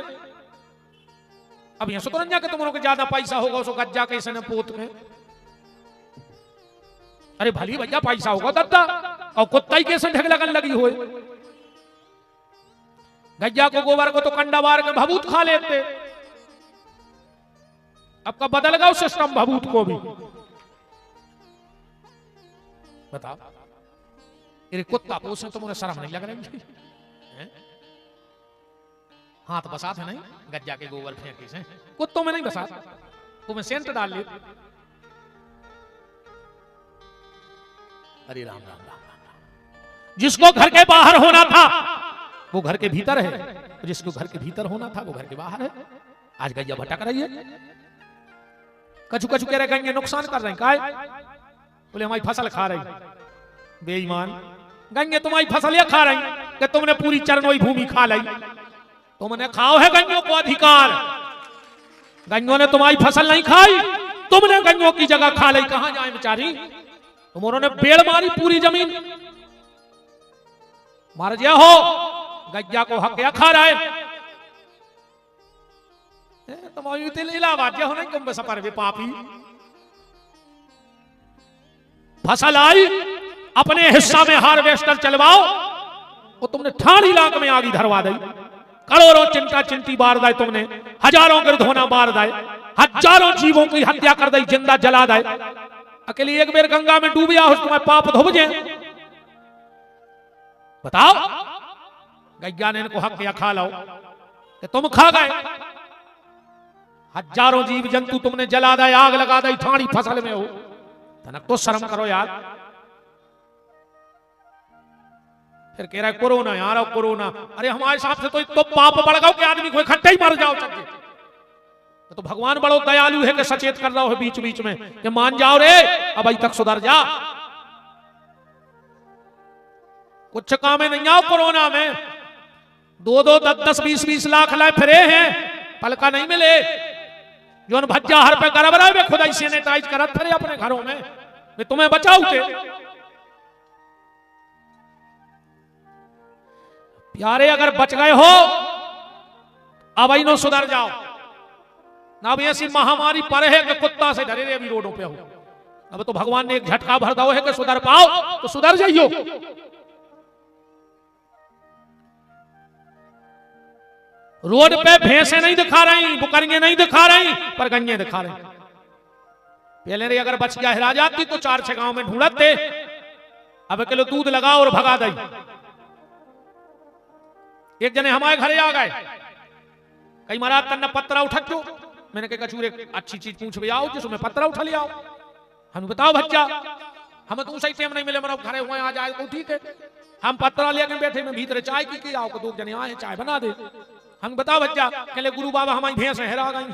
अब यहां सुतरंजा के तुमरों के ज्यादा पैसा होगा उसको गज्जा कैसे न पोत में। अरे भली भैया पैसा होगा दद्दा, और कुत्ता ही कैसे ढेक लगन लगी हुए। गज्जा को गोबर को तो कंडा बार के भभूत खा लेते। अब का बदल गया सिस्टम भभूत को भी। बताओ, ये कुत्ता पोसे तो मुझे शर्म नहीं लग रही? हाथ बसात है नहीं गज्जा के गोबर फेंके से, कुत्तों में नहीं बसात, तुम्हें सेंट डाल ले। अरे राम राम राम राम। जिसको घर के बाहर होना था वो घर के भीतर है, जिसको घर के भीतर होना था वो घर के बाहर है। आज गैया भटक रही है, कचू कचू कह रहे गंगे नुकसान कर रहे हैं। काय बोले हमारी फसल खा रही। बेईमान, गंगे तुम्हारी फसल ये खा रही कि तुमने पूरी चरनोई भूमि खा ली। तुमने खाओ है गंगों को अधिकार, गंगों ने तुम्हारी फसल नहीं खाई, तुमने गंगों की जगह खा ली। कहां जाए बेचारी, तुम उन्होंने बेड़ मारी पूरी जमीन। मर गया हो, गज्जा को हक या खा रहा है। तुम्हारी इलाहाबाद हो नहीं कुंभ सफर वे पापी। फसल आई, अपने हिस्सा में हार्वेस्टर चलवाओ, वो तुमने 18 लाख में आगी धरवा दी। करोड़ों चिंता चिंती बार दाए तुमने, हजारों गिरधोना बार दाए, हजारों जीवों की हत्या कर दी, जिंदा जला दाए। अकेली एक बेर गंगा में डूबिया हो तुम्हें पाप धोब जे। बताओ, गैया ने इनको हक या खा लो कि तुम खा गए। हजारों जीव जंतु तुमने जला दी, आग लगा दी, ठाणी फसल में हो। तनक तो शर्म करो यार। फिर कह रहा है कोरोना यार, कोरोना। अरे हमारे हिसाब से तो पाप बढ़ गया कि आदमी को इकट्ठा ही मर जाओ चक्के। तो भगवान बड़ो दयालु है कि सचेत कर रहा हो बीच बीच में कि मान जाओ रे, अब अभी तक सुधर जा। कुछ काम में नहीं आओ कोरोना में। 2-2, 10-10, 20-20 लाख लाए फिरे हैं, पलका नहीं मिले। जो भज्जा हर पे कर रहा है खुद ही सैनिटाइज करत फिरे अपने घरों में, वे तुम्हें बचाओ के। प्यारे अगर बच गए हो अब इनो सुधर जाओ ना। अब ऐसी महामारी पर है कि कुत्ता से डरे अभी रोडों पे हो। अब तो भगवान ने एक झटका भर दो है कि सुधर पाओ तो सुधर जाइयो। रोड पे भैंसे नहीं दिखा रही, बुकरियां नहीं दिखा रही, पर गंजे दिखा रही। पहले रे अगर बच गया हिरा जाती तो 4-6 गांव में ढूंढत थे, अब किलो दूध लगाओ और भगा दई। एक जने हमारे घरे आ गए, कई महाराज तन्ना पत्रा उठक जो, मैंने कहा कचूरे अच्छी चीज पूछ भी आओ जिसमें पत्रा उठा लिया, हम बताओ बच्चा, हमें तो सही टाइम नहीं मिले, मतलब घरे हुए आ जाए तो ठीक है, हम पत्रा लेकर बैठे में भीतर चाय की आओ को 2 जने आए चाय बना दे। हम बताओ बच्चा, कहले गुरु बाबा हमारी भैंस हेरा गई,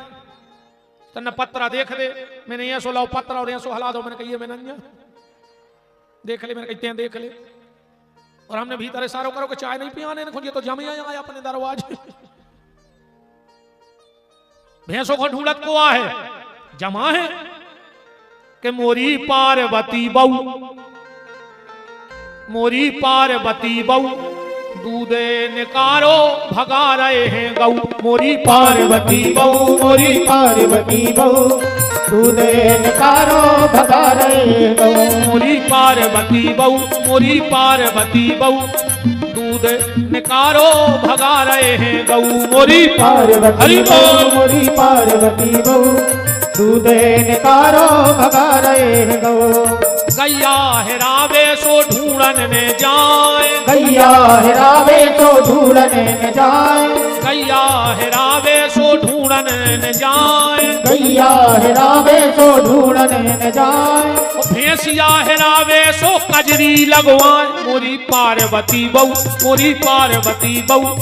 तन्ना पत्रा देख दे, मैंने ये सो लाओ पत्रा और ये सो हला दो, मैंने कही मैंने देख ले, मैंने कहते देख ले, और हमने भीतर सारो करो कि चाय नहीं पियाने खोजिए तो जमे आया अपने दरवाजे। भैंसों को ढूंढत को आ है, जमा है कि मोरी पार्वती बहू, मोरी पार्वती बहू दूधे निकारो भगा रहे हैं गऊ। मोरी पार्वती बहू, मोरी पार्वती बहू दूधे निकारो भगा रहे हैं गऊ। मोरी पार्वती बहू, मोरी पार्वती बहू दूध निकारो भगा रहे हैं गऊ। मोरी पार्वती बहू, मोरी पार्वती बहू दूध निकारो भगा रहे हैं गऊ। गैया हिरावे सो ढूंढन में जाए, गैया हिरावे सो ढूंढन में जाए, गैया हिरावे सो ढूंढन में जाए, गैया हिरावे सो ढूंढन में जाए। भैंसिया हिरावे सो कजरी लगवाए। मोरी पार्वती बहू, मोरी पार्वती बहू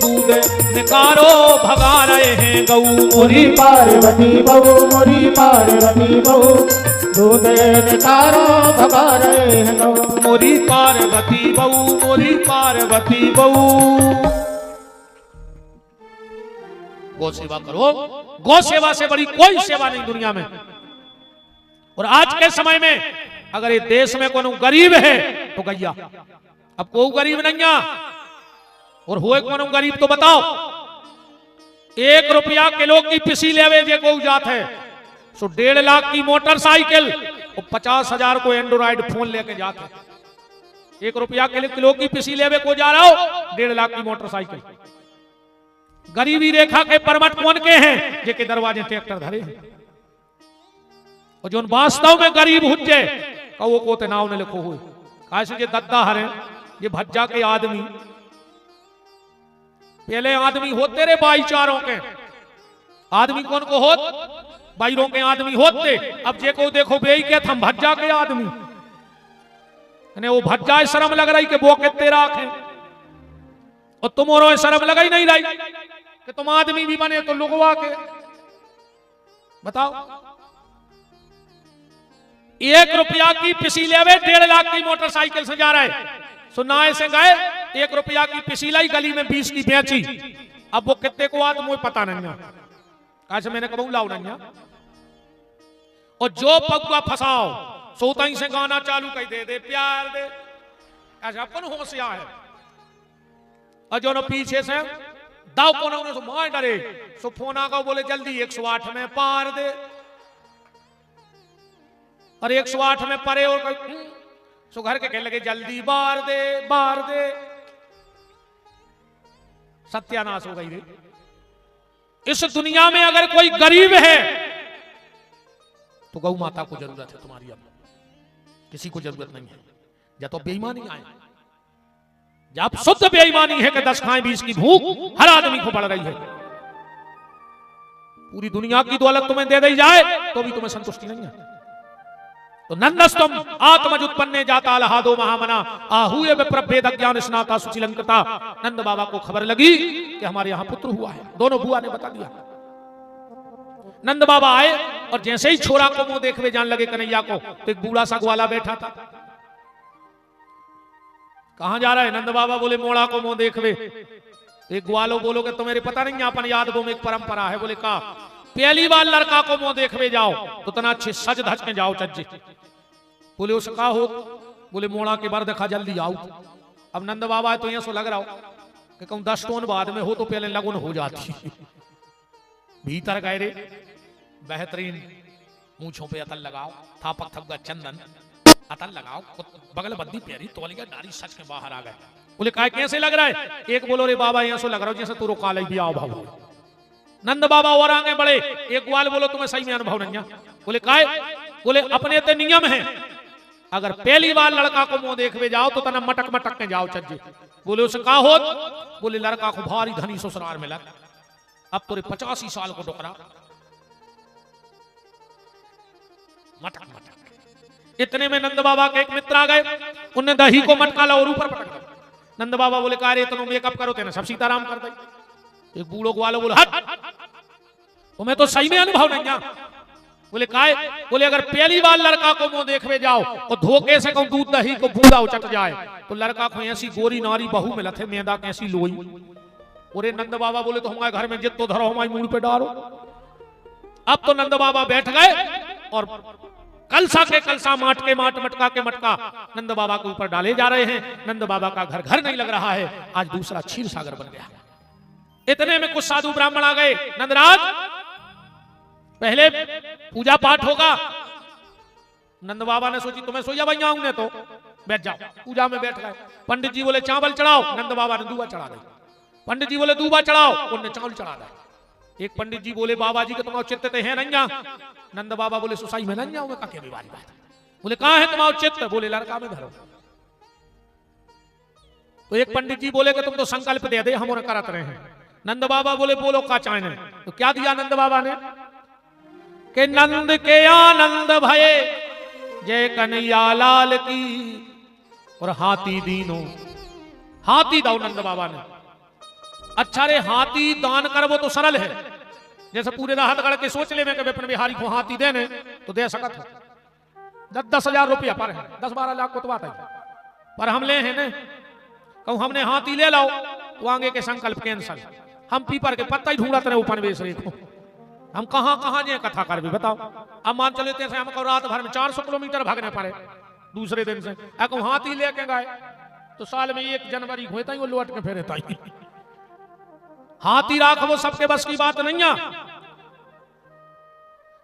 दूध निकारो भगा रहे हैं गऊ। मोरी पार्वती बहू, मोरी पार्वती बहू दूध निकारो भगा रहे हैं गऊ। मोरी पार्वती बहू, मोरी पार्वती बहू। गौ सेवा करो, गौ सेवा से बड़ी कोई सेवा नहीं दुनिया में। और आज के समय में अगर ये देश में कोनो गरीब है तो गैया, अब कोई गरीब नहीं है, और होए कोनो गरीब तो बताओ। 1 रुपया किलो की पिसी लेवे जे को जात है, सो 1.5 लाख की मोटरसाइकिल और 50,000 को एंड्रॉइड फोन लेके जाते हैं। 1 रुपया किलो की पिसी लेवे को जा रहा हो, 1.5 लाख की मोटरसाइकिल। गरीबी रेखा के परमट कौन के हैं, जे के दरवाजे ट्रैक्टर धरे हैं। और जो वास्तव में गरीब हुज्जे कहो को नाव ने लिखो हुए, कैसे जे दद्दा हरे, ये भज्जा के आदमी, पहले आदमी होते रे भाईचारों के आदमी, कौन को होत बाईरों के आदमी होते। अब जे को देखो बे के हम भज्जा के आदमी, वो भज्जा शर्म लग रही कि वो कितने राखे, और तुम्हारो शर्म लग ही नहीं रही कि तुम आदमी भी बने तो लुगवा के बताओ। 1 रुपया की पिसी लेवे 1.5 लाख की मोटरसाइकिल से जा रहा है। सुनाए से गए 1 रुपया की पिसी लाई, गली में 20 की बेची। अब वो कितने को आ तो मुझे पता नहीं है, कैसे मैंने कबू लाऊ नहीं। और जो पगुआ फसाओ सोता ही से गाना चालू कर दे प्यार दे, ऐसा अपन होशियार है। और जो पीछे से दाव को ना सो मार डरे, सो फोन आगा बोले जल्दी 108 में पार दे, और 108 में परे और सो घर के कहने लगे जल्दी बार दे बार दे। सत्यानाश हो गई रे। इस दुनिया में अगर कोई गरीब है तो गौ माता को जरूरत है तुम्हारी, अब किसी को जरूरत नहीं है। या तो बेईमानी आए, जब शुद्ध बेईमानी है कि 10 खाएं 20 की भूख हर आदमी को बढ़ रही है। पूरी दुनिया की दौलत तुम्हें दे दी जाए तो भी तुम्हें संतुष्टि नहीं है। तो नंदस्तम आत्मजुत्पन्ने जाता लहादो महामना आहूय विप्रभेद ज्ञान स्नाता सुचिलंकृता। नंद बाबा को खबर लगी कि हमारे यहां पुत्र हुआ है, दोनों बुआ ने बता दिया। नंद बाबा आए और जैसे ही छोरा को मुंह देखवे जान लगे कन्हैया को, तो एक बूढ़ा सा ग्वाला बैठा था। कहां जा रहा है? नंद बाबा बोले मोड़ा को मुंह देखवे। एक ग्वालो बोलोगे तो मेरे पता नहीं, अपन याद दो में एक परंपरा है। बोले का पहली बार लड़का को मुंह देखवे जाओ तो तना अच्छे सज धज के जाओ चज्जे। बोले उसका हो, बोले मोड़ा के बार देखा जल्दी आओ। अब नंद बाबा तो यहां सो लग रहा हो कि कहूं 10 टोन बाद में हो तो पहले लगन हो जाती। भीतर गए रे, बेहतरीन मूंछों पे अतल लगाओ, थापक थपगा चंदन अतल लगाओ, बगल बद्दी प्यारी तौलिया नारी सच के बाहर आ गए। बोले काय कैसे लग रहा है? एक बोलो रे बाबा यहाँ से लग रहा हो जैसे तू काल भी आओ भाव। नंद बाबा और आगे बढ़े, एक ग्वाल बोलो तुम्हें सही में अनुभव नहीं है। बोले काय? बोले अपने ते नियम है, अगर पहली बार लड़का को मुंह देखवे जाओ तो तना मटक मटक के जाओ चज्जे। बोले उसे का होत? बोले लड़का को भारी धनी ससुराल मिला, अब तोरे 85 साल को डोकरा मटक मटक। इतने में नंद बाबा के एक मित्र आ गए, उनने दही को मटका ला और ऊपर पटक दिया। नंद बाबा बोले का रे तुम मेकअप करो तेने सब सीताराम कर दे। एक बूढ़ो ग्वालो बोले हट, तुम्हें तो सही में अनुभव नहीं है। बोले काय? बोले अगर पहली बार लड़का को मुंह देखवे जाओ और धोखे से कहूं दूध दही को बूंदा उचट जाए तो लड़का को ऐसी गोरी नारी बहू में लथे मेदा कैसी लोई। बोले नंद बाबा बोले तो हमारे घर में जित तो धरो हमारे मुंह पे डालो। अब तो नंद बाबा बैठ गए और कलसा के कलसा माट के माट मटका के मटका नंद बाबा के ऊपर डाले जा रहे हैं। नंद बाबा का घर घर नहीं लग रहा है, आज दूसरा क्षीर सागर बन गया। इतने में कुछ साधु ब्राह्मण आ गए। नंदराज पहले पूजा पाठ होगा। नंद बाबा ने सोची तुम्हें सोया भैया ने तो बैठ जाओ। पूजा में बैठ गए। पंडित जी बोले चावल चढ़ाओ, नंद बाबा ने दूबा चढ़ा दी। पंडित जी बोले दूबा चढ़ाओ, उन्होंने चावल चढ़ा दिया। एक पंडित जी बोले बाबा जी के तुम्हारा चित्त है नहीं? नंद बाबा बोले सुसाई में नहीं जाऊंगा क्या बीमारी बात? बोले कहां है तुम्हारा चित्त? बोले लड़का में धरो। तो एक पंडित जी बोले कि तुम तो संकल्प दे दे, हम उन्हें करत रहे हैं। नंद बाबा बोले बोलो का चाहे। तो क्या दिया नंद बाबा ने कि नंद के आनंद भये जय कन्हैया लाल की, और हाथी दीनो हाथी दो नंद बाबा ने। अच्छा रे हाथी दान कर वो तो सरल है, जैसे पूरे हाथ गड़ के सोच ले मैं विपिन बिहारी को हाथी देने तो दे सकत हो। 10-10 हजार रुपया पर है, 10-12 लाख को तो बात है, पर हम ले हैं ने कहूं हमने हाथी ले लाओ तो आगे के संकल्प कैंसल। हम पीपर के पत्ता ही ढूंढत रहे उपनिवेश को, हम कहां कहां जे कथा कर भी बताओ। अब मान चले थे हमको रात भर में 400 किलोमीटर भागने पड़े दूसरे दिन से। कहूं हाथी लेके गए तो साल में 1 जनवरी होता ही वो लौट के फेरे ताई। हाथी राख वो सबके बस की बात नहीं है।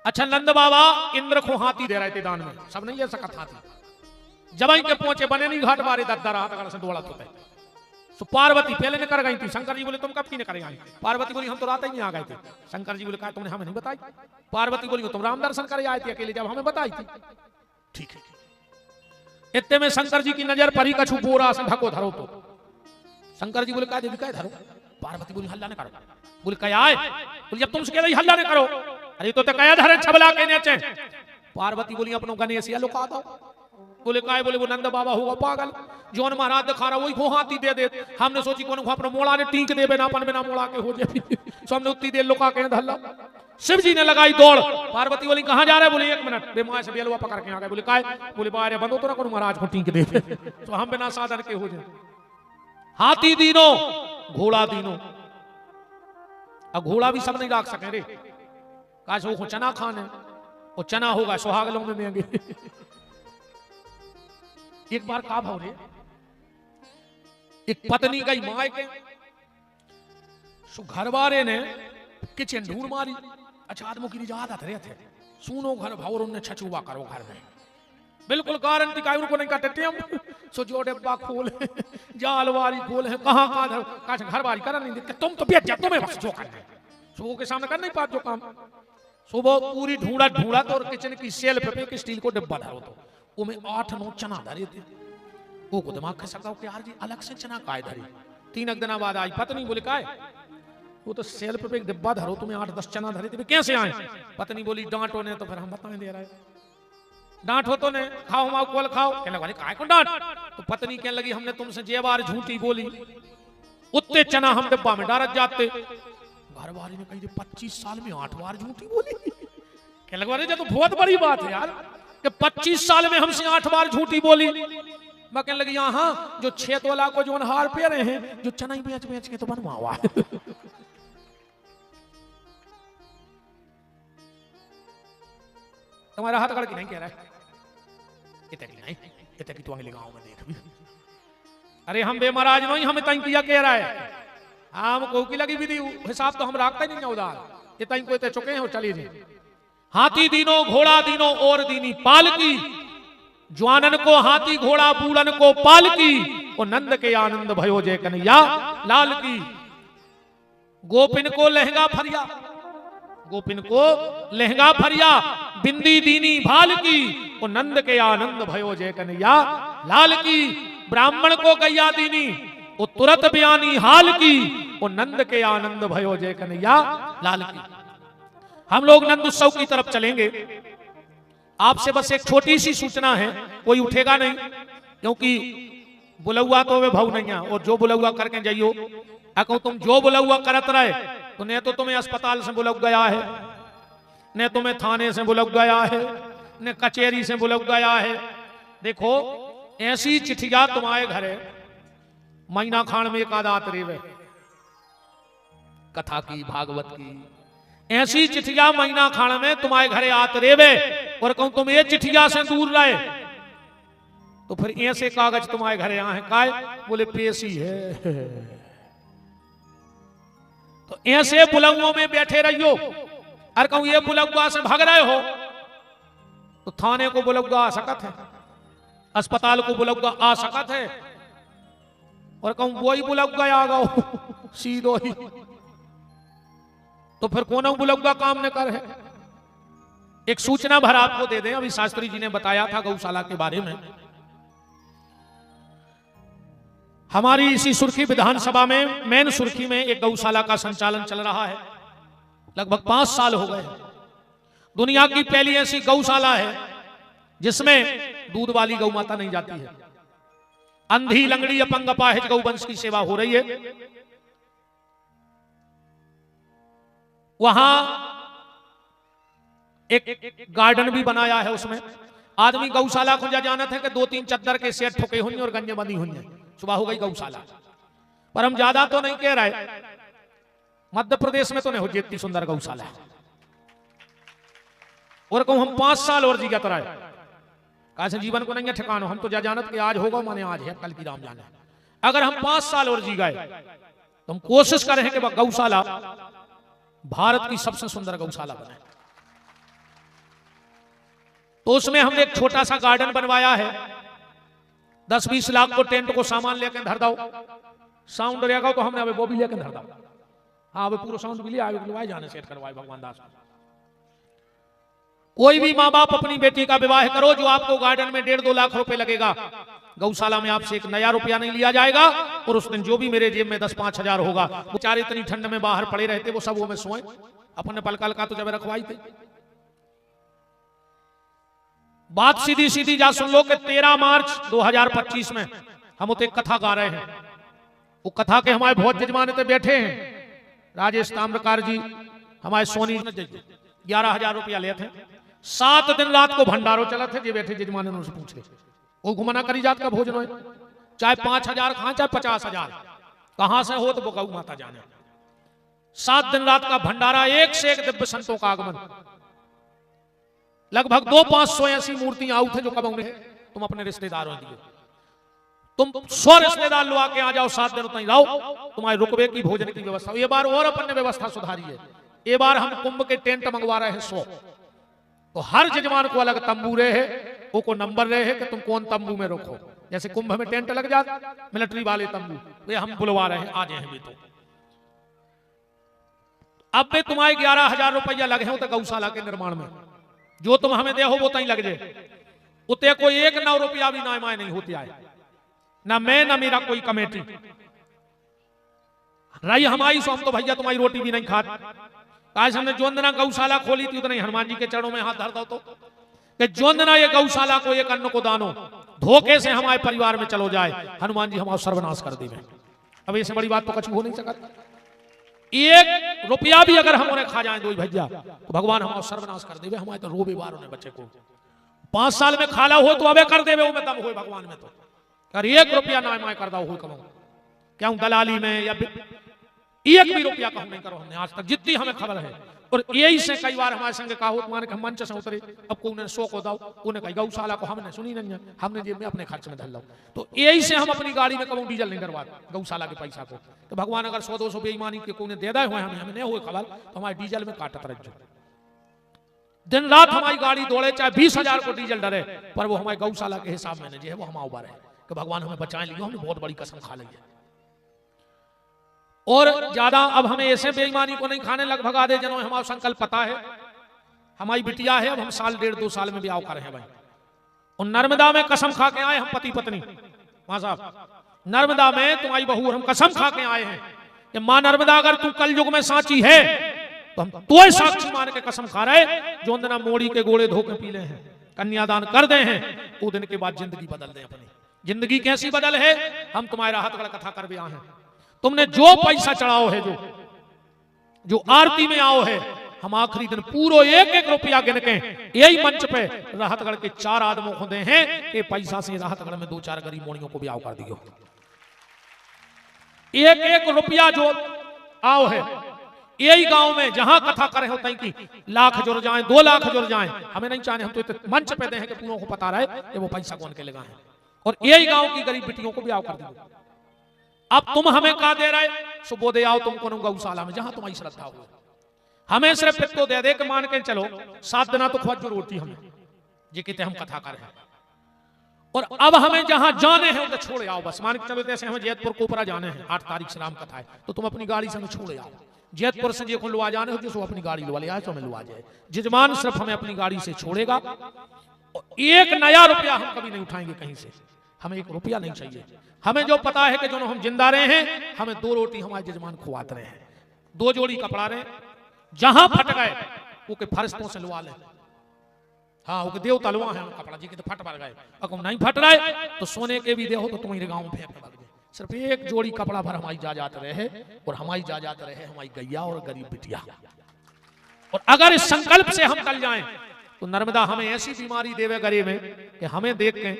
अच्छा नंद बाबा इंद्र को हाथी दे रहे थे दान में, सब नहीं ले सकता हाथी। जब के पहुंचे बने नहीं घाट बारे दद्दा हाथ से दौड़ा होते। तो पार्वती पहले ने कर गई थी। शंकर जी बोले तुम कब की ने करेंगे? पार्वती बोली हम तो रात ही नहीं आ गए थे। शंकर जी बोले कहा तुमने हमें नहीं बताई? पार्वती बोली तुम राम दर्शन करे आए थे अकेले, जब हमें बताई थी। ठीक है। इतने में शंकर जी की नजर परी कछु बोरा से ढको धरो तो शंकर जी बोले कहा देवी का धरो। पार्वती बोली हल्ला न करो। बोले क्या आए? बोले जब तुमसे कह रही हल्ला न करो। अरे तो कया धरे छबला के नीचे। पार्वती बोली अपनो गणेश या लुका दो। बोले काय? बोले वो नंद बाबा होगा पागल, जोन महाराज दिखा रहा वही को हाथी दे दे। हमने सोची कौन अपना मोड़ा ने टीक दे बिना अपन बिना मोड़ा के हो जाए। सो हमने उतनी देर लुका के धल्ला। शिव जी ने लगाई दौड़। पार्वती बोली कहां जा रहे? बोले 1 मिनट। बेमाय से बेलवा पकड़ के आ गए। बोले काय? बोले बारे बंदो तो ना कौन महाराज को टीक दे तो हम बिना साधन के हो जाए। हाथी दीनो घोड़ा दीनो। अब घोड़ा भी सब नहीं रख सके रे, काश वो चना खाने और चना होगा सुहागलों में महंगे। एक बार का भाव रे, एक पत्नी गई माए के घर वाले ने किचन ढूंढ मारी। अच्छा आदमों की आदत रहे थे सुनो घर भाव उन्हें छचुआ करो घर में, बिल्कुल गारंटी का उनको नहीं काटे टेम सो जो डब्बा खोल जालवारी खोल है कहां का घर वारी करा नहीं देते। तुम तो बेच जा, तुम्हें बस जो करना है सुबह के सामने कर नहीं पाते जो काम। सुबह पूरी ढूंढा तो और किचन की सेल्फ पे एक स्टील को डिब्बा धरो तो वो में 8-9 चना धरे थे। वो को दिमाग खा सका कि यार जी अलग से चना काय धरी। 3 दिन बाद आई पत्नी। बोले काय? वो तो सेल्फ पे एक डिब्बा धरो तुम्हें 8-10 चना धरे थे, कैसे आए? पत्नी बोली डांटो ने तो फिर हम बताने दे रहे। डांटो तो ने खाओ माओ कोल खाओ। कहने वाले काय को डांट? तो पत्नी कहने लगी हमने तुमसे जे बार झूठी बोली उतने चना हम डिब्बा में डारत जाते। घर वाली ने कही 25 साल में 8 बार झूठी बोली। कहने लगे जब तो बहुत बड़ी बात है यार कि 25 साल में हमसे 8 बार झूठी बोली। मैं कहने लगी हाँ जो 6 तोला को जो हार पे रहे हैं जो चना ही बेच के तो बनवा हुआ है। तुम्हारा हाथ गड़ की नहीं कह रहा है इतनी तो अगले गांव में देख भी। अरे हम बेमहाराज नहीं, हमें तई किया कह रहा है। हम को की लगी विधि हिसाब तो हम रखते नहीं उदार ये तई को चुके हो चली जी। हाथी दीनो घोड़ा दीनो और दीनी पाल की, जवानन को हाथी घोड़ा बूढ़न को पाल की, वो नंद के आनंद भयो जय कन्हैया लाल की। गोपिन को लहंगा फरिया, गोपिन को लहंगा फरिया, बिंदी दीनी भाल की, वो नंद के आनंद भयो जय कन्हैया लाल की। ब्राह्मण को गैया दीनी, वो तुरत बयानी हाल की, वो नंद के आनंद भयो जय कन्हैया लाल की। हम लोग नंद उत्सव की तरफ चलेंगे। आपसे बस एक छोटी सी सूचना है, कोई उठेगा नहीं क्योंकि बुलौआ तो वे भाव नहीं है, और जो बुलौआ करके जाइयो अको तुम जो बुलौआ करत रहे तो न तो तुम्हें अस्पताल से बुलक गया है, न तुम्हें थाने से बुलक गया है, न कचहरी से बुलक गया है। देखो ऐसी चिट्ठियां तुम्हारे घर है, महीना खान में एक आदात रेवे कथा की भागवत की, ऐसी चिट्ठियां महीना खान में तुम्हारे घरे आत रेवे, और कहूं तुम ये चिट्ठिया से दूर रहे तो फिर ऐसे कागज तुम्हारे घरे आए काय, बोले पेशी है। तो ऐसे बुलगुओं में बैठे रहियो, और कहूं ये बुलगुआ से भाग रहे हो तो थाने को बुलगुआ आ सकत है, अस्पताल को बुलगुआ आ सकत है, और कहूं वही बुलगुआ आ गो सीधो ही, तो फिर कौन बुलगुआ काम न कर है। एक सूचना भर आपको दे दें, अभी शास्त्री जी ने बताया था गौशाला के बारे में। हमारी इसी सुर्खी विधानसभा में मेन सुर्खी में एक गौशाला का संचालन चल रहा है, लगभग 5 साल हो गए। दुनिया की पहली ऐसी गौशाला है जिसमें दूध वाली गौ माता नहीं जाती है। अंधी लंगड़ी अपंग अपाहिज गौवंश की सेवा हो रही है। वहां एक गार्डन भी बनाया है, उसमें आदमी गौशाला को जानत है कि 2-3 चद्दर के सेट ठुके हुई और गंजे बंधी हुई है, सुबह हो गई गौशाला। पर हम ज्यादा तो नहीं कह रहे, मध्य प्रदेश में तो नहीं हो जितनी सुंदर गौशाला है। और कहूं हम 5 साल और जीगत रहे, कैसे जीवन को नहीं है ठिकानो, हम तो जानत कि आज होगा माने आज है, कल की राम जाने। अगर हम 5 साल और जी गए तो हम कोशिश करें कि गौशाला भारत की सबसे सुंदर गौशाला बने। तो उसमें हमने एक छोटा सा गार्डन बनवाया है। 10-20 लाख को टेंट को सामान लेकर धर दो, साउंड रहेगा तो हमने अभी वो भी लेकर धर दो। हाँ अभी पूरा साउंड भी ले आए, जाने सेट करवाए भगवान दास। कोई भी माँ बाप अपनी बेटी का विवाह करो, जो आपको गार्डन में 1.5-2 लाख रुपए लगेगा, गौशाला में आपसे 1 नया रुपया नहीं लिया जाएगा। और उस दिन जो भी मेरे जेब में 10-5 हजार होगा, वो चार इतनी ठंड में बाहर पड़े रहते, वो सब वो में सोए अपने पलकल का तो जब रखवाई थे। बात सीधी सीधी जा सुन लो कि 13 मार्च 2025 में हम उते कथा गा रहे हैं। वो कथा के हमारे बहुत जजमान ते बैठे हैं, राजेश ताम्रकार जी, हमारे सोनी 11,000 रुपया लिए थे। 7 दिन रात को भंडारो चला थे, जे बैठे जजमान उनसे पूछे वो घुमना करी जात का भोजन हो, चाहे 5,000 खां चाहे 50,000, कहां से हो तो वो गौ माता जाने। 7 दिन रात का भंडारा, एक से एक दिव्य संतों का आगमन, लगभग 200-500 ऐसी मूर्तियां आउट है जो कब होंगे तुम अपने रिश्तेदारों दिए। तुम 100 रिश्तेदार लो आके आ जाओ, 7 दिन तक रहो, तुम्हारे रुकवे की भोजन की व्यवस्था। ये बार और अपन ने व्यवस्था सुधारी है। ये बार हम कुंभ के टेंट मंगवा रहे हैं 100, तो हर जजमान को अलग तंबू रहे है, वो को नंबर रहे है कि तुम कौन तंबू में रखो। जैसे कुंभ में टेंट लग जाता मिलिट्री वाले तंबू, वे हम बुलवा रहे हैं, आ जाए भी। तो अब भी तुम्हारे 11,000 रुपया लगे हो तो गौशाला के निर्माण में, जो तुम हमें दे हो वो तई लग जाए। उते कोई 1 9 रुपया भी ना माय नहीं होती आए, ना मैं ना मेरा कोई कमेटी रही हमारी। सो हम तो भैया तुम्हारी रोटी भी नहीं खाते। आज हमने जोंदना गौशाला खोली थी, उतने हनुमान जी के चरणों में हाथ धर दो तो कि जोंदना ये गौशाला को एक अन्न को दानो, धोखे से हमारे परिवार में चलो जाए, हनुमान जी हमारा सर्वनाश कर देवे। अब इससे बड़ी बात तो कुछ हो नहीं सकता। 1 रुपया भी अगर हम उन्हें खा जाए दो भैया तो भगवान हमारा सर्वनाश कर देवे। हमारे तो रोबे बार उन्हें बच्चे को 5 साल में खाला हो तो अबे कर देवे, वो में दम हो भगवान में। तो अगर 1 रुपया ना माय कर दो हो कमाओ, क्या हूं दलाली में या 1 भी रुपया कहूं नहीं करो हमने आज तक, जितनी हमें खबर है। और यही से कई बार हमारे संग कहा हो, मान के मंच से उतरे, अब को उन्हें 100 को दाओ, उन्हें कही गौशाला को हमने सुनी नहीं, हमने जेब में अपने खर्च में धर लो। तो यही से हम अपनी गाड़ी में कभी डीजल नहीं करवा गौशाला के पैसा को। तो भगवान अगर 100-200 बेईमानी के को दे दे हुए हमें नहीं हुए खबर, तो हमारे डीजल में काटत रह जाओ। दिन रात हमारी गाड़ी दौड़े, चाहे 20,000 को डीजल डरे, पर वो हमारे गौशाला के हिसाब में नहीं है, वो हम उबा रहे। कि भगवान हमें बचाए लियो, हमने बहुत बड़ी कसम खा ली है। और ज्यादा अब हमें ऐसे बेईमानी को नहीं खाने लग भगा दे जनो हमारा संकल्प पता है, हमारी बिटिया है, अब हम साल 1.5-2 साल में ब्याह कर रहे हैं भाई। और नर्मदा में कसम खा के आए हम पति पत्नी, वहां साहब नर्मदा में तुम्हारी बहू हम कसम खा के आए हैं कि मां नर्मदा अगर तू कल युग में साची है तो हम तो साक्षी मान के कसम खा रहे, जो दिन मोड़ी के गोले धोके पी ले हैं, कन्यादान कर दे हैं, वो दिन के बाद जिंदगी बदल दे अपनी। जिंदगी कैसी बदल है, हम तुम्हारे राहतगढ़ कथा कर भी आए हैं, तुमने जो पैसा चढ़ाओ है, जो आरती में आओ है, हम आखिरी दिन पूरा 1-1 रुपया गिन के यही मंच पे राहतगढ़ के 4 आदमों को दे हैं कि पैसा से राहतगढ़ में 2-4 गरीब मोड़ियों को ब्याह कर दियो। 1-1 रुपया जो आओ है, यही गांव में जहां कथा करे होता है कि लाख जुड़ जाए, 2 लाख जुड़ जाए, हमें नहीं चाहने, हम तो मंच पे दे हैं कि पूरों को पता रहे कि वो पैसा कौन के लगा है, और यही गांव की गरीब बेटियों को ब्याह कर दियो। अब तुम हमें कहा दे रहे, सुबह दे आओ तुमको गौशाला में जहां तुम्हारी श्रद्धा हो, हमें सिर्फ पित्तो दे दे कि मान के चलो 7 दिना तो खुद जो रोटी हमें जी कहते हम कथा कर रहे हैं, और अब हमें जहां जाने हैं उधर छोड़े आओ बस। मान के चलो जैसे हमें जैतपुर कोपरा जाने हैं, 8 तारीख से राम कथा है, तो तुम अपनी गाड़ी से हमें छोड़े आओ। जैतपुर से जो लुआ जाने हो जिसको अपनी गाड़ी लुआ ले आए तो हमें लुआ जाए। जजमान सिर्फ हमें अपनी गाड़ी से छोड़ेगा, और 1 नया रुपया हम कभी नहीं उठाएंगे कहीं से, हमें 1 रुपया नहीं चाहिए। हमें जो पता है कि जो हम जिंदा रहे हैं, हमें 2 रोटी हमारे जजमान खुआते रहे हैं, 2 जोड़ी कपड़ा रहे, जहां फट गए वो के फरिश्तों से लुआ ले, हाँ वो के देवता लुआ है कपड़ा जी के तो फट पड़ गए, अगर नहीं फट रहे तो सोने के भी दे हो तो तुम्हारे गांव में फेंक लग जाए। सिर्फ 1 जोड़ी कपड़ा भर हमारी जाजात रहे, और हमारी जाजात रहे हमारी गैया और गरीब बिटिया। और अगर इस संकल्प से हम टल जाएं तो नर्मदा हमें ऐसी बीमारी देवे गरे में कि हमें देख के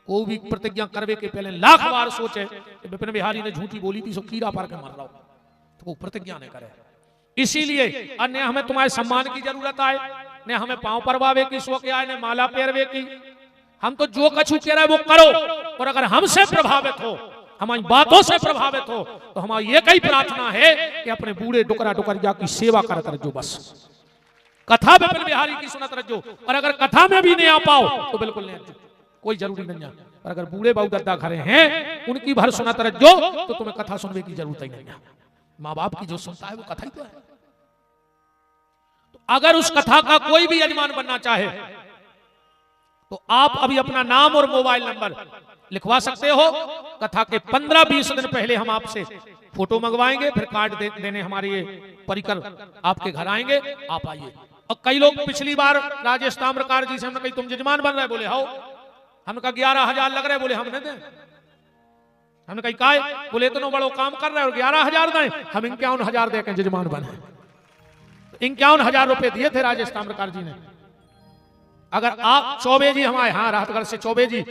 कोई भी प्रतिज्ञा करवे के पहले लाख बार सोचे कि विपिन बिहारी ने झूठी बोली थी, सो कीड़ा पार के मर रहा हो, तो वो प्रतिज्ञा नहीं करे। इसीलिए अन्य हमें तुम्हारे सम्मान की जरूरत है, ने हमें पांव परवावे की शौक आए, ने माला पेरवे की। हम तो जो कछु कह रहे वो करो, और अगर हमसे प्रभावित हो, हमारी बातों से प्रभावित हो, तो हमारी एक ही प्रार्थना है कि अपने बूढ़े डुकरा डुकरिया की सेवा कर रजो, बस कथा विपिन बिहारी की सुनत रजो। और अगर कथा में भी नहीं आ पाओ तो बिल्कुल नहीं रजो, कोई जरूरी नहीं है। पर अगर बूढ़े बाबू दद्दा खड़े हैं उनकी भर सुनत रजो तो तुम्हें कथा सुनने की जरूरत ही नहीं है। माँ बाप की जो सुनता है वो कथा ही तो है। तो अगर उस कथा का कोई भी यजमान बनना चाहे तो आप अभी अपना नाम और मोबाइल नंबर लिखवा सकते हो। कथा के 15-20 दिन पहले हम आपसे फोटो मंगवाएंगे, फिर कार्ड देने हमारे ये परिकर आपके घर आएंगे, आप आइए। और कई लोग पिछली बार राजेश ताम्रकार जी से हमने कही तुम जजमान बन रहे, बोले हो, हमने कहा 11,000 लग रहे, बोले हमने दे। हमने कही काय, बोले इतना बड़ो काम कर रहे और 11,000 दें, हम 51,000 दे के जजमान बने। 51,000 रुपए दिए थे राजेश ताम्रकार जी ने। अगर आप चौबे जी हमारे यहाँ राहतगढ़ से चौबे जी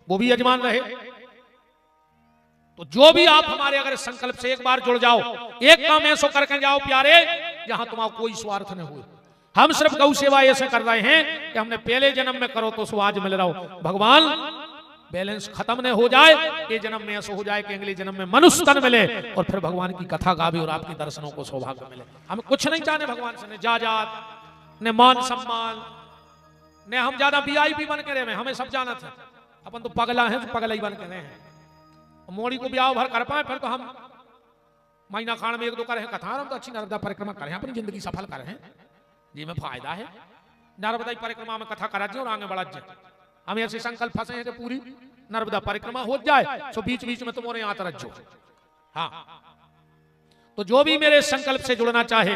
वो भी यजमान रहे, तो जो भी आप हमारे अगर संकल्प से एक बार जुड़ जाओ, एक काम ऐसा करके जाओ प्यारे जहां तुम्हारा कोई स्वार्थ न हो। हम सिर्फ गौ सेवा ऐसे कर रहे हैं कि हमने पहले जन्म में करो तो स्वाद मिल रहा हो, भगवान बैलेंस खत्म न हो जाए, ये जन्म में ऐसा हो जाए कि अगले जन्म में मनुष्य तन मिले और फिर भगवान की कथा गावे और आपके दर्शनों को सौभाग्य मिले। हम कुछ नहीं चाहते भगवान से, न जायदाद न मान सम्मान, ने हम ज्यादा वीआईपी बन के रहे, हमें सब जाना था। अपन तो पगला है तो पगला ही बन के रहे हैं। मोड़ी को ब्याह भर कर पाए फिर तो हम महीना खान में 1-2 कर हैं कथा, हम तो अच्छी नर्मदा परिक्रमा करें, अपनी जिंदगी सफल करें, जी में फायदा है। नर्मदा परिक्रमा में कथा करा और आगे बढ़ा जाए। हम ऐसे संकल्प फंसे हैं कि पूरी नर्मदा परिक्रमा हो जाए, तो बीच बीच में तुम्हारे यहाँ तरज्जो। हाँ, तो जो भी मेरे संकल्प से जुड़ना चाहे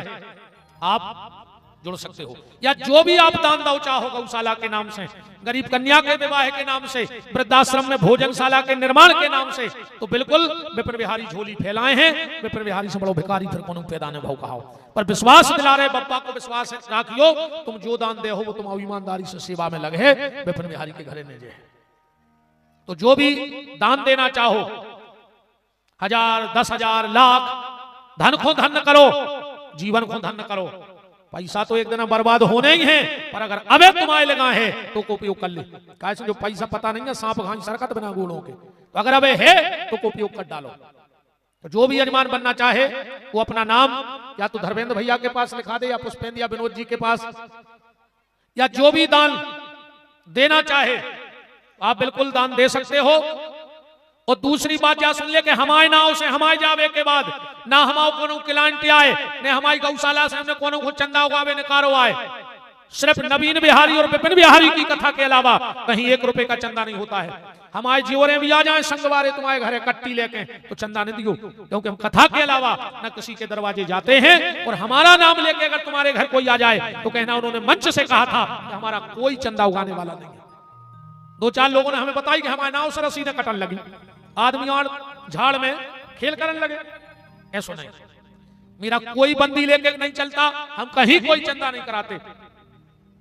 आप जुड़ सकते हो, या जो भी आप दान दो चाहो गौशाला के नाम से, गरीब कन्या के विवाह के नाम से, वृद्धाश्रम में भोजनशाला के निर्माण के नाम से, तो बिल्कुल विपिन बिहारी झोली फैलाए हैं। विपिन बिहारी से बड़ो भिखारी फिर कोनो पैदा ने भाव कहा, पर विश्वास दिला रहे बप्पा को, विश्वास रखियो, तुम जो दान दे हो वो तुम ईमानदारी से सेवा में लगे विपिन बिहारी के घरे ने जे। तो जो भी दान देना चाहो, 1000, 10,000, लाख, धन को धन करो, जीवन को धन करो। पैसा तो एक दिन बर्बाद होने ही है, पर अगर अबे तुम्हारे लगा है तो को उपयोग कर ले। कैसे जो पैसा पता नहीं है, सांप घास सरकत बिना गोलों के, तो अगर अबे है तो को उपयोग कर डालो। तो जो भी यजमान बनना चाहे वो अपना नाम या तो धर्मेंद्र भैया के पास लिखा दे, या पुष्पेंद्र या विनोद जी के पास, या जो भी दान देना चाहे आप बिल्कुल दान दे सकते हो। और दूसरी बात या सुन ले कि हमारे नाव से हमारे जावे के बाद ना हमारे कोनो क्लांट आए ने हमारी गौशाला से हमने कोनो को चंदा उगावे ने कारो आए। सिर्फ नवीन बिहारी और विपिन बिहारी की कथा के अलावा कहीं 1 रुपए का चंदा नहीं होता है। हमारे जीवरे भी आ जाए संगवारे तुम्हारे घरे कट्टी लेके तो चंदा नहीं दियो, क्योंकि हम कथा के अलावा न किसी के दरवाजे जाते हैं। और हमारा नाम लेके अगर तुम्हारे घर कोई आ जाए तो कहना उन्होंने मंच से कहा था कि हमारा कोई चंदा उगाने वाला नहीं है। 2-4 लोगों ने हमें बताई कि हमारे नाव से रसीदें कटन लगी, आदमी और झाड़ में खेल करने लगे। ऐसा नहीं, मेरा कोई बंदी लेके नहीं चलता, हम कहीं कोई चंदा नहीं कराते।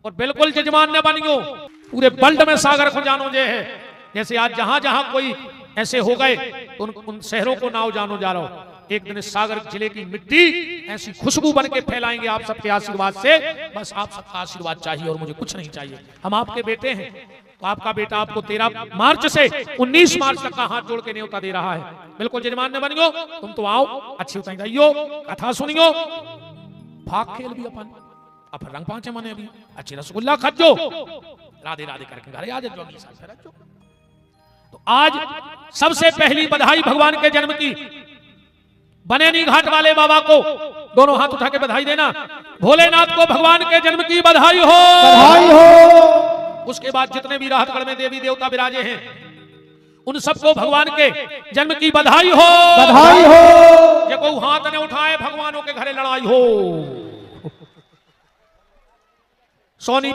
और बिल्कुल जजमान ने बनियो पूरे वर्ल्ड में सागर को जानो जे है। जैसे आज जहां जहां कोई ऐसे हो गए उन शहरों को नाव जानो जा रहा हो। एक दिन इस सागर जिले की मिट्टी ऐसी खुशबू बन के फैलाएंगे आप सबके आशीर्वाद से। बस आप सबका आशीर्वाद चाहिए और मुझे कुछ नहीं चाहिए। हम आपके बेटे हैं, तो आपका बेटा आपको 13 मार्च से 19 मार्च तक का हाथ जोड़ के न्योता दे रहा है। बिल्कुल जजमान ने बनियो, तुम तो आओ, अच्छी उताई जाइयो, कथा सुनियो, भाग खेल भी अपन अब रंग पांचे मने भी अच्छी रसगुल्ला खजो, राधे राधे करके घरे आ जाओ। तो आज सबसे पहली बधाई भगवान के जन्म की बनेनी घाट वाले बाबा को दोनों हाथ उठा के बधाई देना। भोलेनाथ को भगवान के जन्म की बधाई हो, बधाई हो। उसके बाद जितने भी राहतगढ़ में देवी देवता विराजे हैं उन सबको भगवान के जन्म की बधाई हो, बधाई हो। जो कोई हाथ न उठाए भगवानों के घरे लड़ाई हो। सोनी